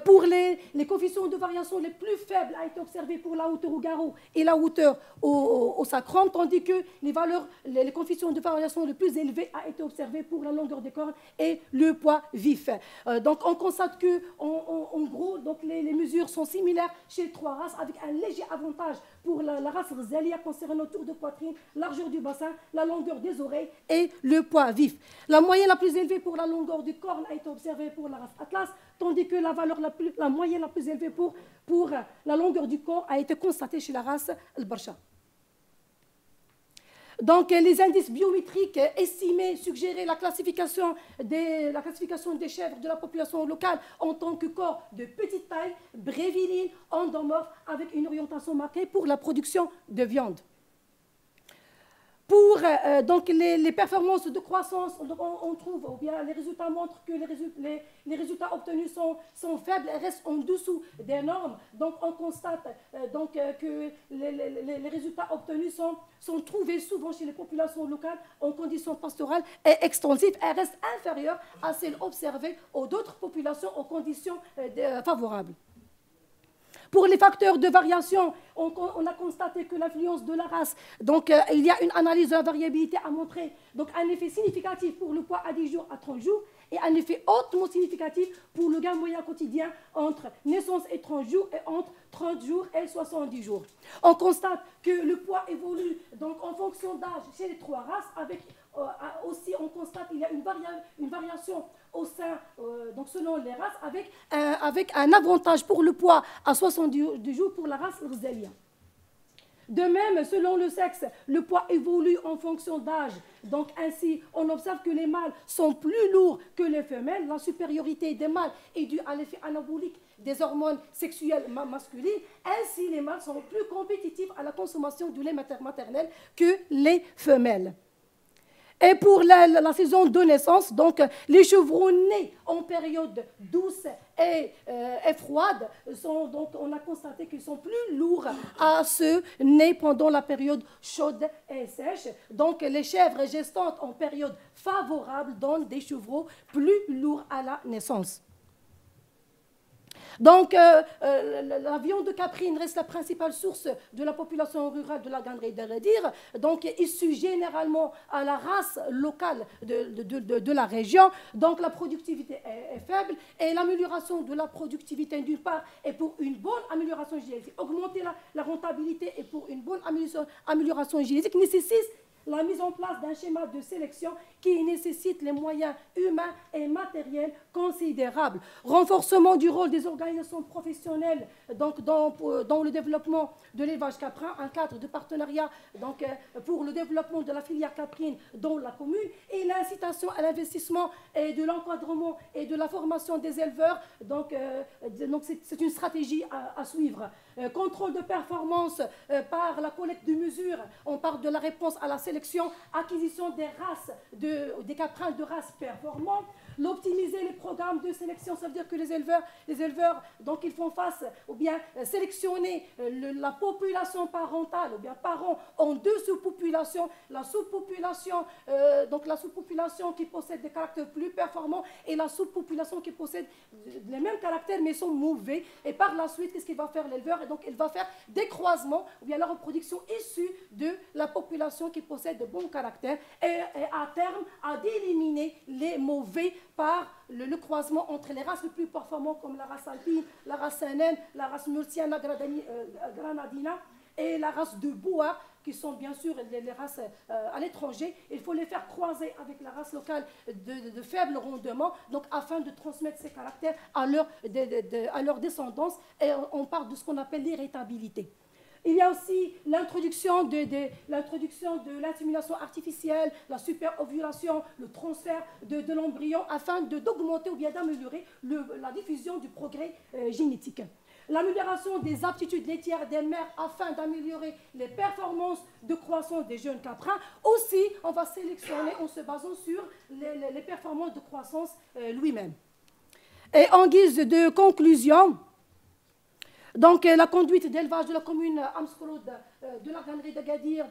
Pour les coefficients de variation les plus faibles a été observé pour la hauteur au garrot et la hauteur au sacrum, tandis que les coefficients de variation les plus élevés a été observé pour la longueur des cornes et le poids vif. Donc on constate que, en gros, donc les mesures sont similaires chez les trois races, avec un léger avantage pour la race Rzélia concernant le tour de poitrine, largeur du bassin, la longueur des oreilles et le poids vif. La moyenne la plus élevée pour la longueur du corne a été observée pour la race Atlas, tandis que la moyenne la plus élevée pour la longueur du corps a été constatée chez la race Al-Barsha. Donc, les indices biométriques estimés suggéraient la classification des chèvres de la population locale en tant que corps de petite taille, bréviline, endomorphe, avec une orientation marquée pour la production de viande. Pour donc les performances de croissance, on trouve, ou bien les résultats montrent que les résultats obtenus sont faibles et restent en dessous des normes. Donc on constate que les résultats obtenus sont trouvés souvent chez les populations locales en conditions pastorales et extensives et restent inférieurs à celles observées aux d'autres populations en conditions favorables. Pour les facteurs de variation, on a constaté que l'influence de la race, donc il y a une analyse de la variabilité à montrer, donc un effet significatif pour le poids à 10 jours à 30 jours et un effet hautement significatif pour le gain moyen quotidien entre naissance et 30 jours et entre 30 jours et 70 jours. On constate que le poids évolue donc en fonction d'âge chez les trois races, avec aussi on constate qu'il y a une variation au sein, donc selon les races, avec un avantage pour le poids à 70 jours pour la race Rzélia. De même, selon le sexe, le poids évolue en fonction d'âge. Donc ainsi, on observe que les mâles sont plus lourds que les femelles. La supériorité des mâles est due à l'effet anabolique des hormones sexuelles masculines. Ainsi, les mâles sont plus compétitifs à la consommation du lait maternel que les femelles. Et pour la saison de naissance, donc les chevreaux nés en période douce et froide, on a constaté qu'ils sont plus lourds à ceux nés pendant la période chaude et sèche. Donc les chèvres gestantes en période favorable donnent des chevreaux plus lourds à la naissance. Donc, la viande de caprine reste la principale source de la population rurale de la Gandrie d'Agadir, donc issue généralement à la race locale de la région. Donc, la productivité est faible et l'amélioration de la productivité, d'une part, est pour une bonne amélioration hygiénique. Augmenter la rentabilité et pour une bonne amélioration hygiénique nécessite la mise en place d'un schéma de sélection qui nécessite les moyens humains et matériels considérables. Renforcement du rôle des organisations professionnelles donc dans le développement de l'élevage caprin, un cadre de partenariat donc, pour le développement de la filière caprine dans la commune, et l'incitation à l'investissement et de l'encadrement et de la formation des éleveurs. Donc c'est une stratégie à suivre. Contrôle de performance par la collecte de mesures. On parle de la réponse à la sélection, acquisition des races de des caprins de race performants. L'optimiser les programmes de sélection, ça veut dire que les éleveurs donc ils font face, ou bien sélectionner la population parentale, ou bien parents en deux sous-populations, la sous-population qui possède des caractères plus performants et la sous-population qui possède les mêmes caractères mais sont mauvais. Et par la suite, qu'est-ce qu'il va faire l'éleveur? Et donc il va faire des croisements, ou bien la reproduction issue de la population qui possède de bons caractères et à terme à d'éliminer les mauvais par le croisement entre les races les plus performantes comme la race alpine, la race sénène, la race murciana granadina et la race de Bois, qui sont bien sûr les races à l'étranger. Il faut les faire croiser avec la race locale de faible rendement, donc afin de transmettre ces caractères à leur descendance. Et on parle de ce qu'on appelle l'héritabilité. Il y a aussi l'introduction de l'insémination artificielle, la superovulation, le transfert de l'embryon afin d'augmenter ou bien d'améliorer la diffusion du progrès génétique. L'amélioration des aptitudes laitières des mères afin d'améliorer les performances de croissance des jeunes caprins. Aussi, on va sélectionner en se basant sur les performances de croissance lui-même. Et en guise de conclusion, donc la conduite d'élevage de la commune Amskroud de la gannerie d'Agadir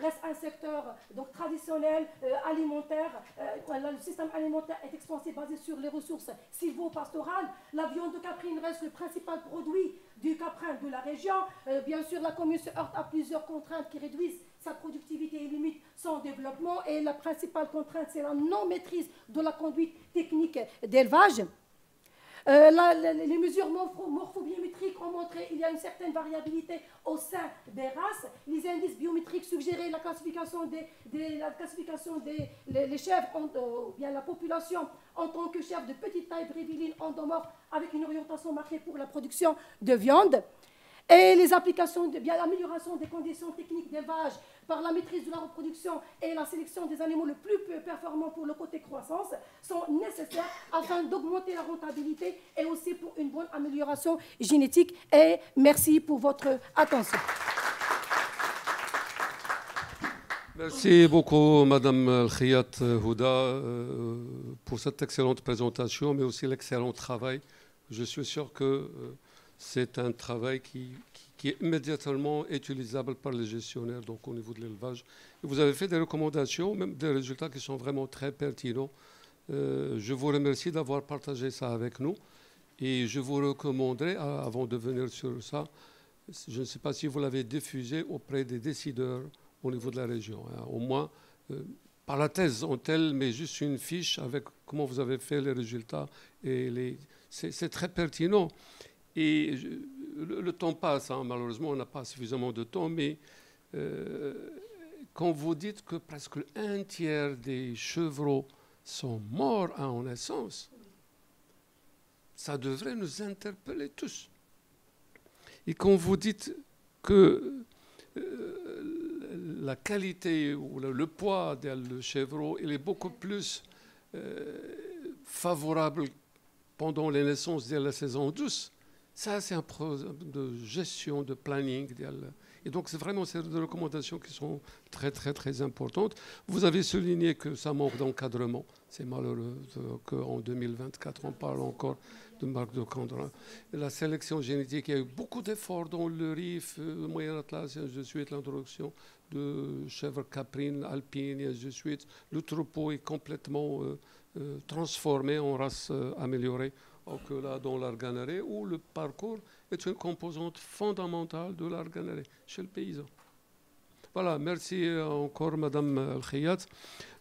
reste un secteur traditionnel, alimentaire. Le système alimentaire est expansif, basé sur les ressources sylvo-pastorales. La viande de caprine reste le principal produit du caprin de la région. Bien sûr, la commune se heurte à plusieurs contraintes qui réduisent sa productivité et limitent son développement. Et la principale contrainte, c'est la non-maîtrise de la conduite technique d'élevage. Les mesures morphobiométriques ont montré qu'il y a une certaine variabilité au sein des races. Les indices biométriques suggéraient la classification des chèvres, bien la population en tant que chèvres de petite taille, bréviline, endomorphes, avec une orientation marquée pour la production de viande. Et les applications, l'amélioration des conditions techniques d'élevage par la maîtrise de la reproduction et la sélection des animaux le plus performants pour le côté croissance sont nécessaires afin d'augmenter la rentabilité et aussi pour une bonne amélioration génétique. Et merci pour votre attention. Merci beaucoup, Madame El-Khiyat Houda, pour cette excellente présentation, mais aussi l'excellent travail. Je suis sûr que c'est un travail qui est immédiatement utilisable par les gestionnaires, donc au niveau de l'élevage. Vous avez fait des recommandations, même des résultats qui sont vraiment très pertinents. Je vous remercie d'avoir partagé ça avec nous. Et je vous recommanderais, avant de venir sur ça, je ne sais pas si vous l'avez diffusé auprès des décideurs au niveau de la région. Au moins, pas la thèse en telle, mais juste une fiche avec comment vous avez fait les résultats. C'est très pertinent. Et le temps passe, hein, malheureusement, on n'a pas suffisamment de temps, mais quand vous dites que presque un tiers des chevreaux sont morts en naissance, ça devrait nous interpeller tous. Et quand vous dites que la qualité ou le poids du chevreau il est beaucoup plus favorable pendant les naissances de la saison douce, ça, c'est un problème de gestion, de planning. Et donc, c'est vraiment ces recommandations qui sont très, très, très importantes. Vous avez souligné que ça manque d'encadrement. C'est malheureux qu'en 2024, on parle encore de marque de cadre. La sélection génétique, il y a eu beaucoup d'efforts dans le RIF, le Moyen Atlas, et ainsi de suite, l'introduction de chèvres caprines, alpines, et ainsi de suite. Le troupeau est complètement transformé en race améliorée. Que là, dans l'arganerie, où le parcours est une composante fondamentale de l'arganerie chez le paysan. Voilà, merci encore, Madame El-Khiyat.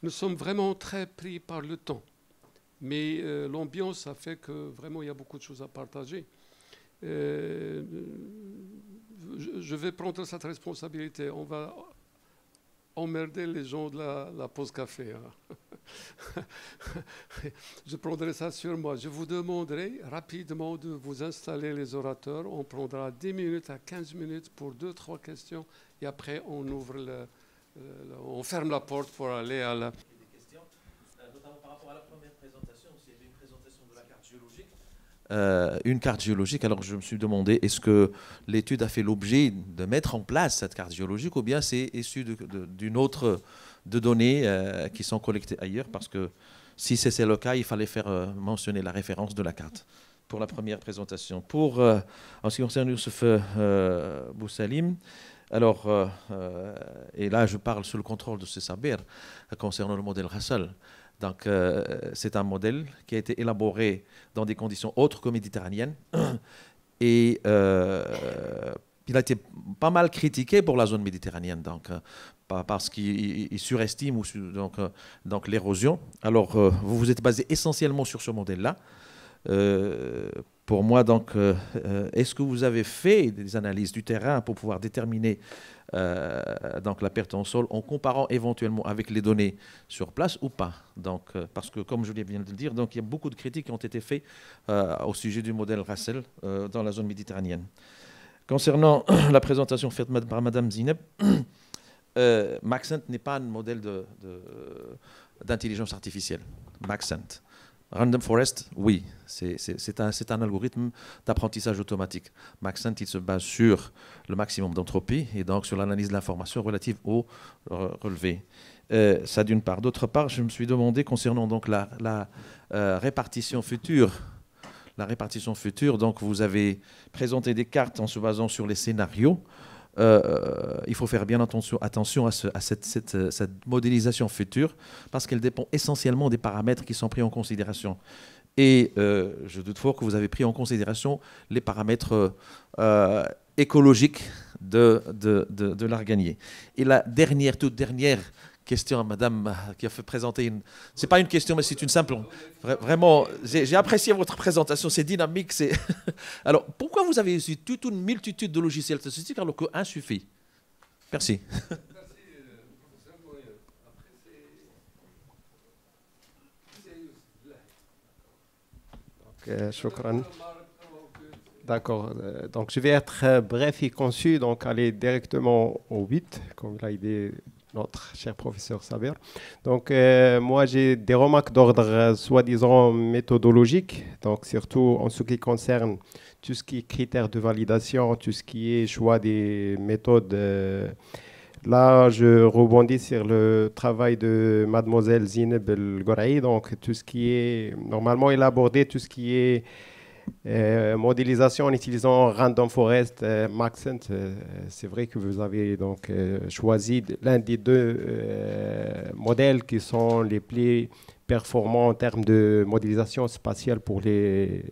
Nous sommes vraiment très pris par le temps. Mais l'ambiance a fait que vraiment, il y a beaucoup de choses à partager. Je vais prendre cette responsabilité. On va emmerder les gens de la pause café. Hein. Je prendrai ça sur moi. Je vous demanderai rapidement de vous installer les orateurs. On prendra 10 minutes à 15 minutes pour 2-3 questions. Et après, on ouvre on ferme la porte pour aller à la... Des questions, notamment par rapport à la première présentation, c'est une présentation de la carte géologique. Une carte géologique, alors je me suis demandé, est-ce que l'étude a fait l'objet de mettre en place cette carte géologique ou bien c'est issu d'une autre de données qui sont collectées ailleurs, parce que si c'est le cas, il fallait faire mentionner la référence de la carte pour la première présentation. Pour, en ce qui concerne Youssef Boussalim, alors, et là je parle sous le contrôle de Saber concernant le modèle Russell. Donc, c'est un modèle qui a été élaboré dans des conditions autres que méditerranéennes et il a été pas mal critiqué pour la zone méditerranéenne, donc, parce qu'il surestime donc l'érosion. Alors, vous vous êtes basé essentiellement sur ce modèle-là. Pour moi, donc, est-ce que vous avez fait des analyses du terrain pour pouvoir déterminer donc la perte en sol en comparant éventuellement avec les données sur place ou pas? Donc, parce que, comme je viens de le dire, donc, il y a beaucoup de critiques qui ont été faites au sujet du modèle Russell dans la zone méditerranéenne. Concernant la présentation faite par Mme Zineb, Maxent n'est pas un modèle d'intelligence artificielle. Maxent. Random Forest, oui, c'est un algorithme d'apprentissage automatique. Maxent, il se base sur le maximum d'entropie et donc sur l'analyse de l'information relative au relevé. Ça d'une part. D'autre part, je me suis demandé concernant donc la répartition future. La répartition future, donc vous avez présenté des cartes en se basant sur les scénarios. Il faut faire bien attention à cette modélisation future parce qu'elle dépend essentiellement des paramètres qui sont pris en considération. Et je doute fort que vous avez pris en considération les paramètres écologiques de l'arganier. Et la toute dernière question à madame qui a fait présenter une... C'est pas une question, mais c'est une simple... Vraiment, j'ai apprécié votre présentation, c'est dynamique. Alors, pourquoi vous avez utilisé toute une multitude de logiciels statistiques alors qu'un suffit? Merci. Shukran. D'accord. Donc, je vais être bref et concis, donc aller directement au 8, comme l'a dit notre cher professeur Saber. Donc, moi, j'ai des remarques d'ordre soi-disant méthodologique, donc surtout en ce qui concerne tout ce qui est critères de validation, tout ce qui est choix des méthodes. Là, je rebondis sur le travail de mademoiselle Zineb El-Goraï, donc tout ce qui est, normalement, il a abordé tout ce qui est modélisation en utilisant Random Forest, Maxent. C'est vrai que vous avez donc choisi l'un des deux modèles qui sont les plus performants en termes de modélisation spatiale pour les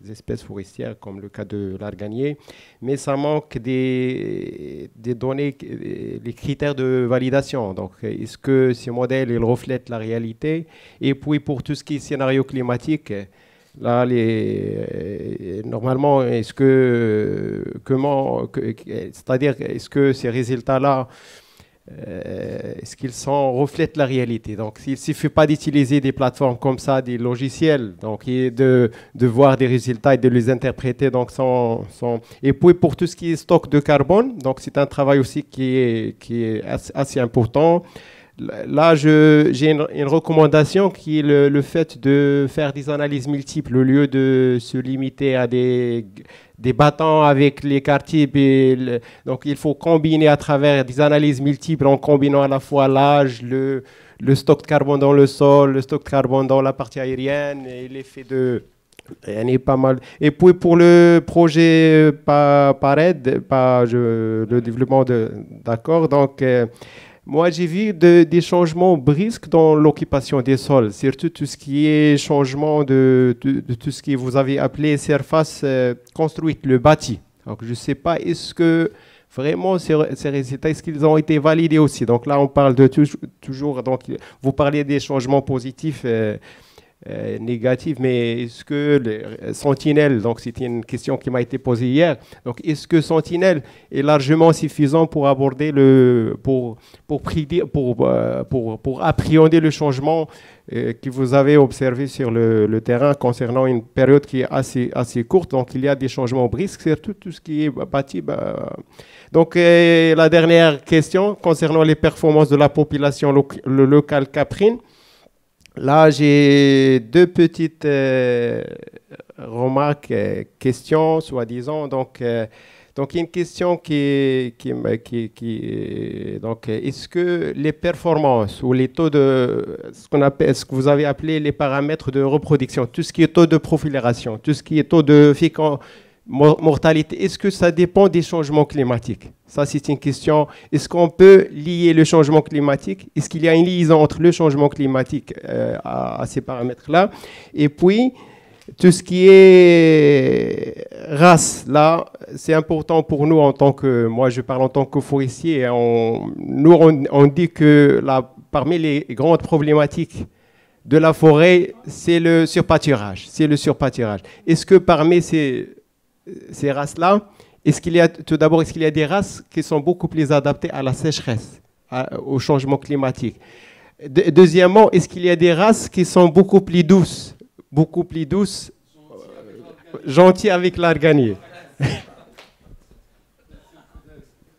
espèces forestières, comme le cas de l'arganier. Mais ça manque des données, les critères de validation. Donc, est-ce que ces modèles ils reflètent la réalité? Et puis, pour tout ce qui est scénario climatique, là, normalement, c'est-à-dire, est-ce que ces résultats-là, est-ce qu'ils reflètent la réalité? Donc, il ne suffit pas d'utiliser des plateformes comme ça, des logiciels, donc, et de voir des résultats et de les interpréter. Donc, Et puis, pour tout ce qui est stock de carbone, donc c'est un travail aussi qui est assez important. Là, j'ai une recommandation qui est le fait de faire des analyses multiples au lieu de se limiter à des bâtons avec les quartiers. Donc, il faut combiner à travers des analyses multiples en combinant à la fois l'âge, le stock de carbone dans le sol, le stock de carbone dans la partie aérienne et l'effet de... Il y a pas mal. Et puis pour le projet PARED, le développement d'accord, donc... moi, j'ai vu des changements brusques dans l'occupation des sols, surtout tout ce qui est changement de tout ce que vous avez appelé surface construite, le bâti. Donc, je ne sais pas, est-ce que vraiment ces résultats, est-ce qu'ils ont été validés aussi? Donc là, on parle de toujours, donc vous parlez des changements positifs, négatifs, mais est-ce que Sentinel, donc c'était une question qui m'a été posée hier, donc est-ce que Sentinel est largement suffisant pour aborder pour appréhender le changement que vous avez observé sur le terrain concernant une période qui est assez courte, donc il y a des changements brusques, surtout tout ce qui est bâti. Donc la dernière question concernant les performances de la population locale caprine. Là, j'ai deux petites remarques, questions, soi-disant. Donc, Donc, il y a une question donc, est-ce que les performances ou les taux de ce que vous avez appelé les paramètres de reproduction, tout ce qui est taux de prolifération, tout ce qui est taux de mortalité, est-ce que ça dépend des changements climatiques? Ça, c'est une question. Est-ce qu'on peut lier le changement climatique? Est-ce qu'il y a une liaison entre le changement climatique à ces paramètres-là? Et puis, tout ce qui est race, là, c'est important pour nous en tant que, moi je parle en tant que forestier, on dit que parmi les grandes problématiques de la forêt, c'est le surpâturage. Est-ce que parmi ces races-là, tout d'abord, est-ce qu'il y a des races qui sont beaucoup plus adaptées à la sécheresse, au changement climatique? Deuxièmement, est-ce qu'il y a des races qui sont beaucoup plus douces, gentilles avec l'arganier?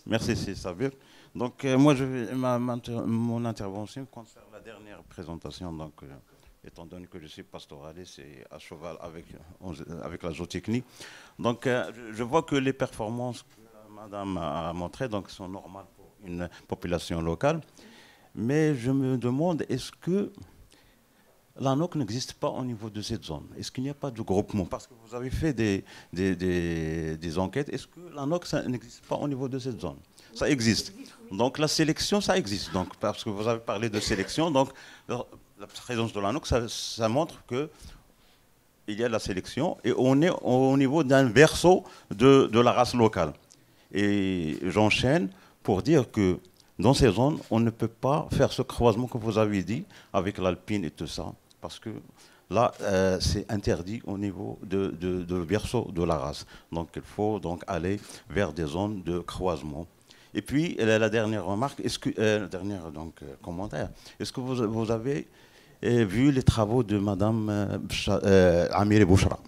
Merci, c'est Sabir. Donc, moi, mon intervention concerne la dernière présentation. Donc, étant donné que je suis pastoraliste et à cheval avec la zootechnie. Donc, je vois que les performances que madame a montrées sont normales pour une population locale. Mais je me demande, est-ce que l'ANOC n'existe pas au niveau de cette zone? Est-ce qu'il n'y a pas de groupement? Parce que vous avez fait des enquêtes. Est-ce que l'ANOC n'existe pas au niveau de cette zone? Ça existe. Donc la sélection, ça existe. Donc, parce que vous avez parlé de sélection, donc la présence de l'ANOC, ça montre qu'il y a la sélection et on est au niveau d'un berceau de la race locale. Et j'enchaîne pour dire que dans ces zones, on ne peut pas faire ce croisement que vous avez dit avec l'alpine et tout ça, parce que là, c'est interdit au niveau de berceau de la race. Donc, il faut donc aller vers des zones de croisement. Et puis, la dernière remarque, commentaire, est-ce que vous avez vu les travaux de Madame Amir Bouchra?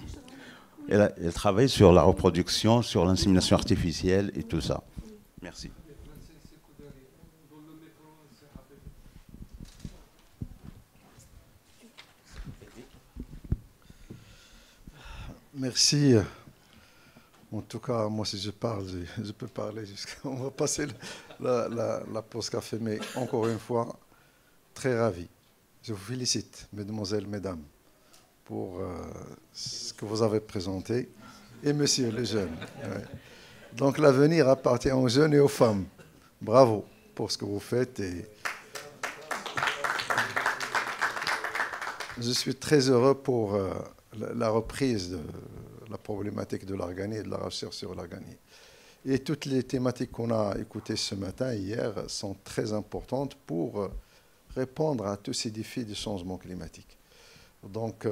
Elle travaille sur la reproduction, sur l'insémination artificielle et tout ça. Merci. Merci. En tout cas, moi, si je parle, je peux parler on va passer la pause café, mais encore une fois, très ravi. Je vous félicite, mesdemoiselles, mesdames, pour ce que vous avez présenté, et messieurs les jeunes. Ouais. Donc, l'avenir appartient aux jeunes et aux femmes. Bravo pour ce que vous faites. Et je suis très heureux pour la reprise de la problématique de l'arganie et de la recherche sur l'arganie. Et toutes les thématiques qu'on a écoutées ce matin, hier, sont très importantes pour répondre à tous ces défis du changement climatique. Donc,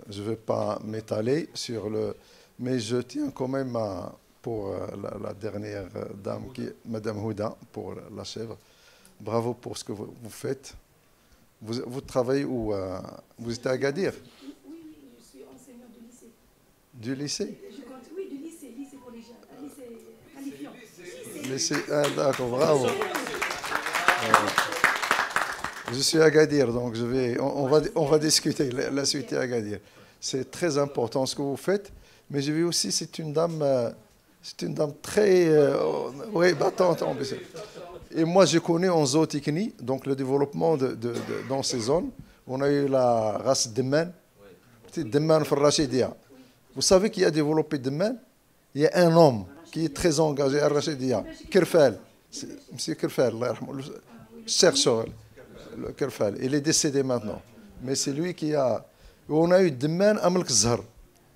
je ne vais pas m'étaler sur mais je tiens quand même pour la dernière dame, Madame Houda, pour la chèvre. Bravo pour ce que vous faites. Vous travaillez où? Vous êtes à Agadir? Oui, je suis enseignante du lycée. Du lycée? Oui, du lycée collégial, lycée qualifiant. Lycée, d'accord, bravo. Je suis à Agadir, donc on va discuter la suite à Agadir. C'est très important ce que vous faites, mais j'ai vu aussi c'est une dame très battante en plus. Et moi, je connais en zootechnie, donc le développement dans ces zones. On a eu la race Demman, Demman Rachidia. Vous savez qui a développé Demman? Il y a un homme qui est très engagé à Rachidia, Kerfel. Monsieur Kerfel, chercheur, Kerfel. Il est décédé maintenant. Mais c'est lui qui a... On a eu Demman Amelk Zhar.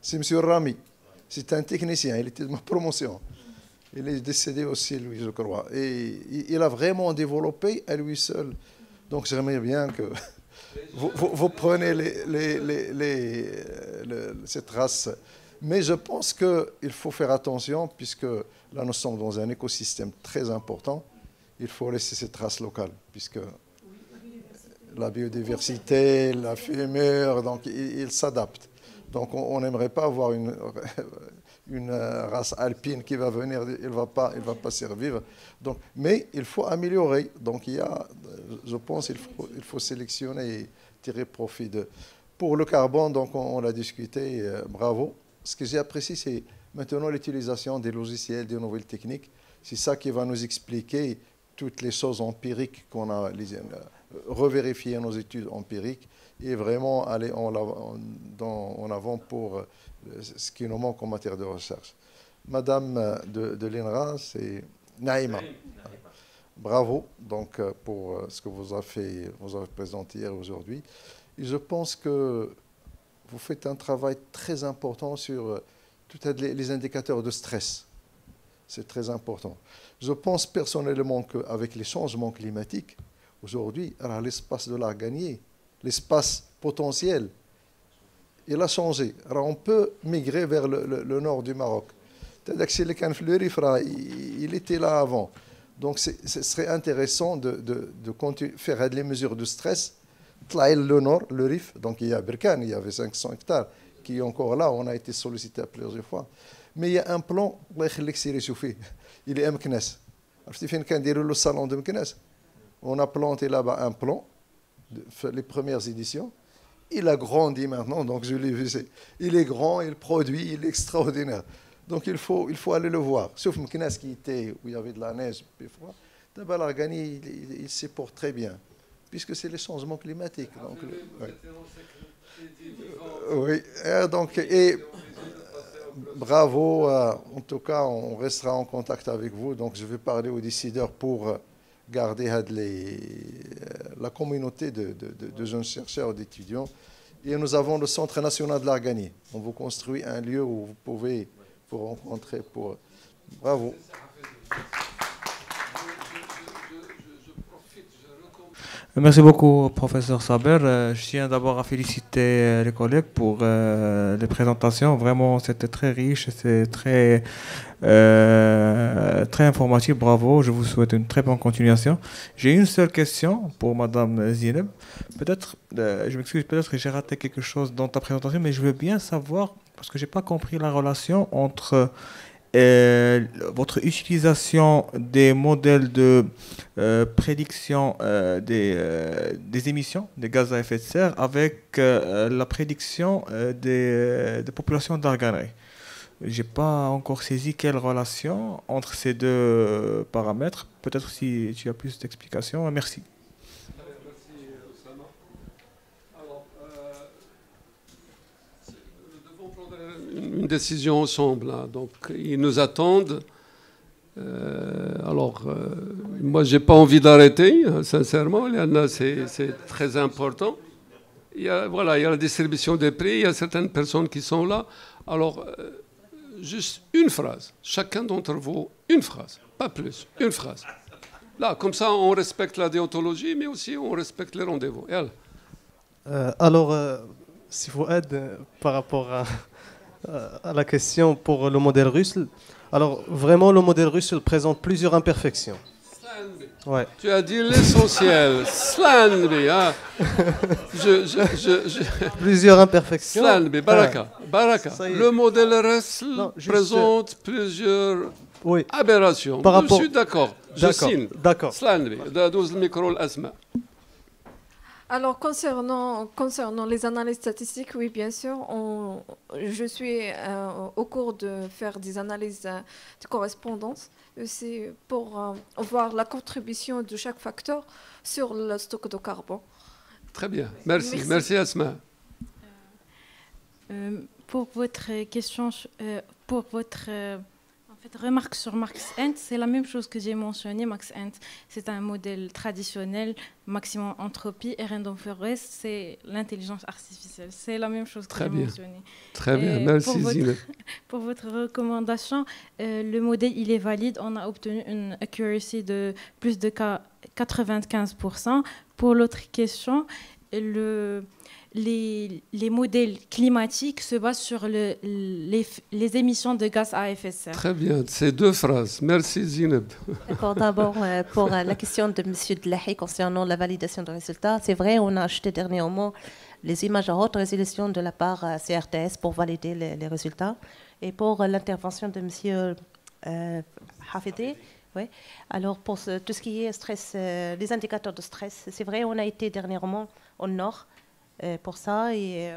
C'est monsieur Rami. C'est un technicien, il était de ma promotion. Il est décédé aussi, lui, je crois. Et il a vraiment développé à lui seul. Donc, j'aimerais bien que vous preniez cette race. Mais je pense qu'il faut faire attention, puisque là, nous sommes dans un écosystème très important. Il faut laisser cette race locale, puisque la biodiversité, la fumure, donc il s'adapte. Donc, on n'aimerait pas avoir une race alpine qui va venir, il va pas survivre. Donc, mais il faut améliorer. Donc, je pense qu'il faut sélectionner et tirer profit de. Pour le carbone, donc on l'a discuté, bravo. Ce que j'ai apprécié, c'est Maintenant, l'utilisation des logiciels, des nouvelles techniques, c'est ça qui va nous expliquer toutes les choses empiriques qu'on a revérifier nos études empiriques et vraiment aller en avant pour ce qui nous manque en matière de recherche. Madame de l'INRA, c'est Naïma. Bravo donc, pour ce que vous avez présenté hier aujourd'hui. Et je pense que vous faites un travail très important sur tous les indicateurs de stress. C'est très important. Je pense personnellement qu'avec les changements climatiques, aujourd'hui, l'espace de l'art gagné, l'espace potentiel, il a changé. Alors on peut migrer vers le nord du Maroc. Il était là avant. Donc ce serait intéressant de continuer, faire des mesures de stress. Le nord, le Rif, donc il y a Berkane, il y avait 500 hectares qui est encore là, on a été sollicité plusieurs fois. Mais il y a un plan, il est à Meknes. Le salon de Meknes. On a planté là-bas un plan, les premières éditions. Il a grandi maintenant, donc je l'ai vu. Il est grand, il produit, il est extraordinaire. Donc il faut aller le voir. Sauf Meknes qui était où il y avait de la neige, d'abord l'Argani, il se porte très bien, puisque c'est les changements climatiques. Donc, oui, donc, et bravo. En tout cas, on restera en contact avec vous. Donc je vais parler aux décideurs pour garder la communauté de jeunes chercheurs, d'étudiants. Et nous avons le Centre national de l'Argani. On vous construit un lieu où vous pouvez vous rencontrer. Bravo. Merci beaucoup, professeur Saber. Je tiens d'abord à féliciter les collègues pour les présentations. Vraiment, c'était très riche, c'est très informatif. Bravo, je vous souhaite une très bonne continuation. J'ai une seule question pour Madame Zineb. Peut-être, je m'excuse, peut-être que j'ai raté quelque chose dans ta présentation, mais je veux bien savoir, parce que je n'ai pas compris la relation entre votre utilisation des modèles de prédiction des émissions de gaz à effet de serre avec la prédiction des populations d'arganerie. Je n'ai pas encore saisi quelle relation entre ces deux paramètres. Peut-être si tu as plus d'explications. Merci. Une décision ensemble. Hein. Donc, ils nous attendent. Moi, je n'ai pas envie d'arrêter, hein, sincèrement. C'est très important. Il y a la distribution des prix. Il y a certaines personnes qui sont là. Alors, juste une phrase. Chacun d'entre vous, une phrase. Pas plus. Une phrase. Là, comme ça, on respecte la déontologie, mais aussi on respecte les rendez-vous. Si vous aidez par rapport à la question pour le modèle russe. Alors, vraiment, le modèle russe présente plusieurs imperfections. Ouais. Tu as dit l'essentiel. Slanbi, hein. Plusieurs imperfections. Slanbi, baraka. Le modèle russe présente plusieurs aberrations. Par rapport... Je suis d'accord. Je signe. D'accord. Slanbi, le micro l'asma. Alors, concernant les analyses statistiques, oui, bien sûr, je suis au cours de faire des analyses de correspondance. C'est pour voir la contribution de chaque facteur sur le stock de carbone. Très bien. Merci Asma. Pour votre question, pour votre... remarque sur Max-Ent, c'est la même chose que j'ai mentionné. Max-Ent, c'est un modèle traditionnel, maximum entropie, et Random Forest, c'est l'intelligence artificielle. C'est la même chose que j'ai mentionné. Très bien, merci Zineb. Pour votre recommandation, le modèle, il est valide. On a obtenu une accuracy de plus de 95%. Pour l'autre question, les modèles climatiques se basent sur les émissions de gaz à effet de serre. Très bien, c'est deux phrases. Merci Zineb. D'accord, d'abord pour la question de M. Delahaye concernant la validation des résultats. C'est vrai, on a acheté dernièrement les images à haute résolution de la part CRTS pour valider les résultats. Et pour l'intervention de M. Hafidi, oui. Alors pour tout ce qui est stress, les indicateurs de stress, c'est vrai, on a été dernièrement au nord. pour ça. Et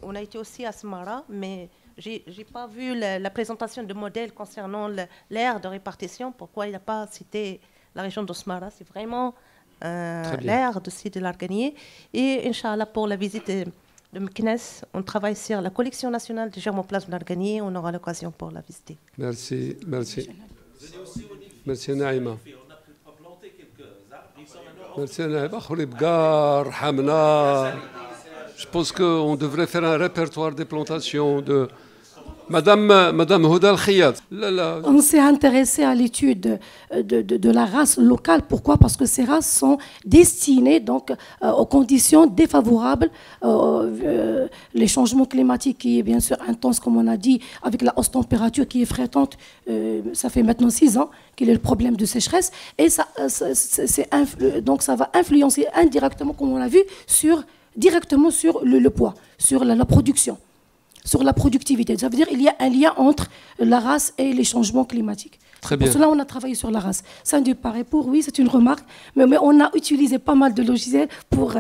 on a été aussi à Smara, mais je n'ai pas vu la présentation de modèle concernant l'aire de répartition. Pourquoi il n'a pas cité la région de Smara? C'est vraiment l'aire de Sidi Larganié. Et Inch'Allah, pour la visite de Meknes, on travaille sur la collection nationale de germoplasme Larganié. On aura l'occasion pour la visiter. Merci, merci. Merci Naïma. Merci Naïma. Je pense qu'on devrait faire un répertoire des plantations de Madame Houda Al-Khiyat. On s'est intéressé à l'étude de la race locale. Pourquoi? Parce que ces races sont destinées donc, aux conditions défavorables, les changements climatiques qui est bien sûr intense, comme on a dit, avec la hausse température qui est fréquente. Ça fait maintenant 6 ans qu'il y a le problème de sécheresse. Et donc ça va influencer indirectement, comme on l'a vu, directement sur le poids, sur la production, sur la productivité. Ça veut dire qu'il y a un lien entre la race et les changements climatiques. Très bien. Pour cela, on a travaillé sur la race. Ça nous paraît pour, oui, c'est une remarque, mais on a utilisé pas mal de logiciels pour...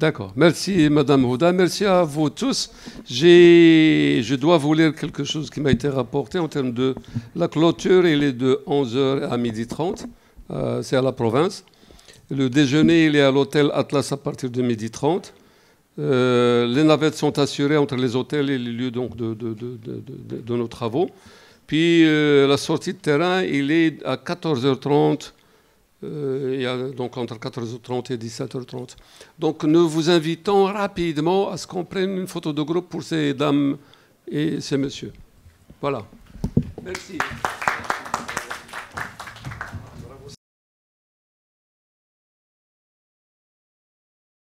D'accord. Merci Madame Houda, merci à vous tous. Je dois vous lire quelque chose qui m'a été rapporté en termes de la clôture. Il est de 11h à 12h30. C'est à la province. Le déjeuner, il est à l'hôtel Atlas à partir de 12h30. Les navettes sont assurées entre les hôtels et les lieux donc, de nos travaux. Puis la sortie de terrain, il est à 14h30, donc entre 14h30 et 17h30. Donc nous vous invitons rapidement à ce qu'on prenne une photo de groupe pour ces dames et ces messieurs. Voilà. Merci.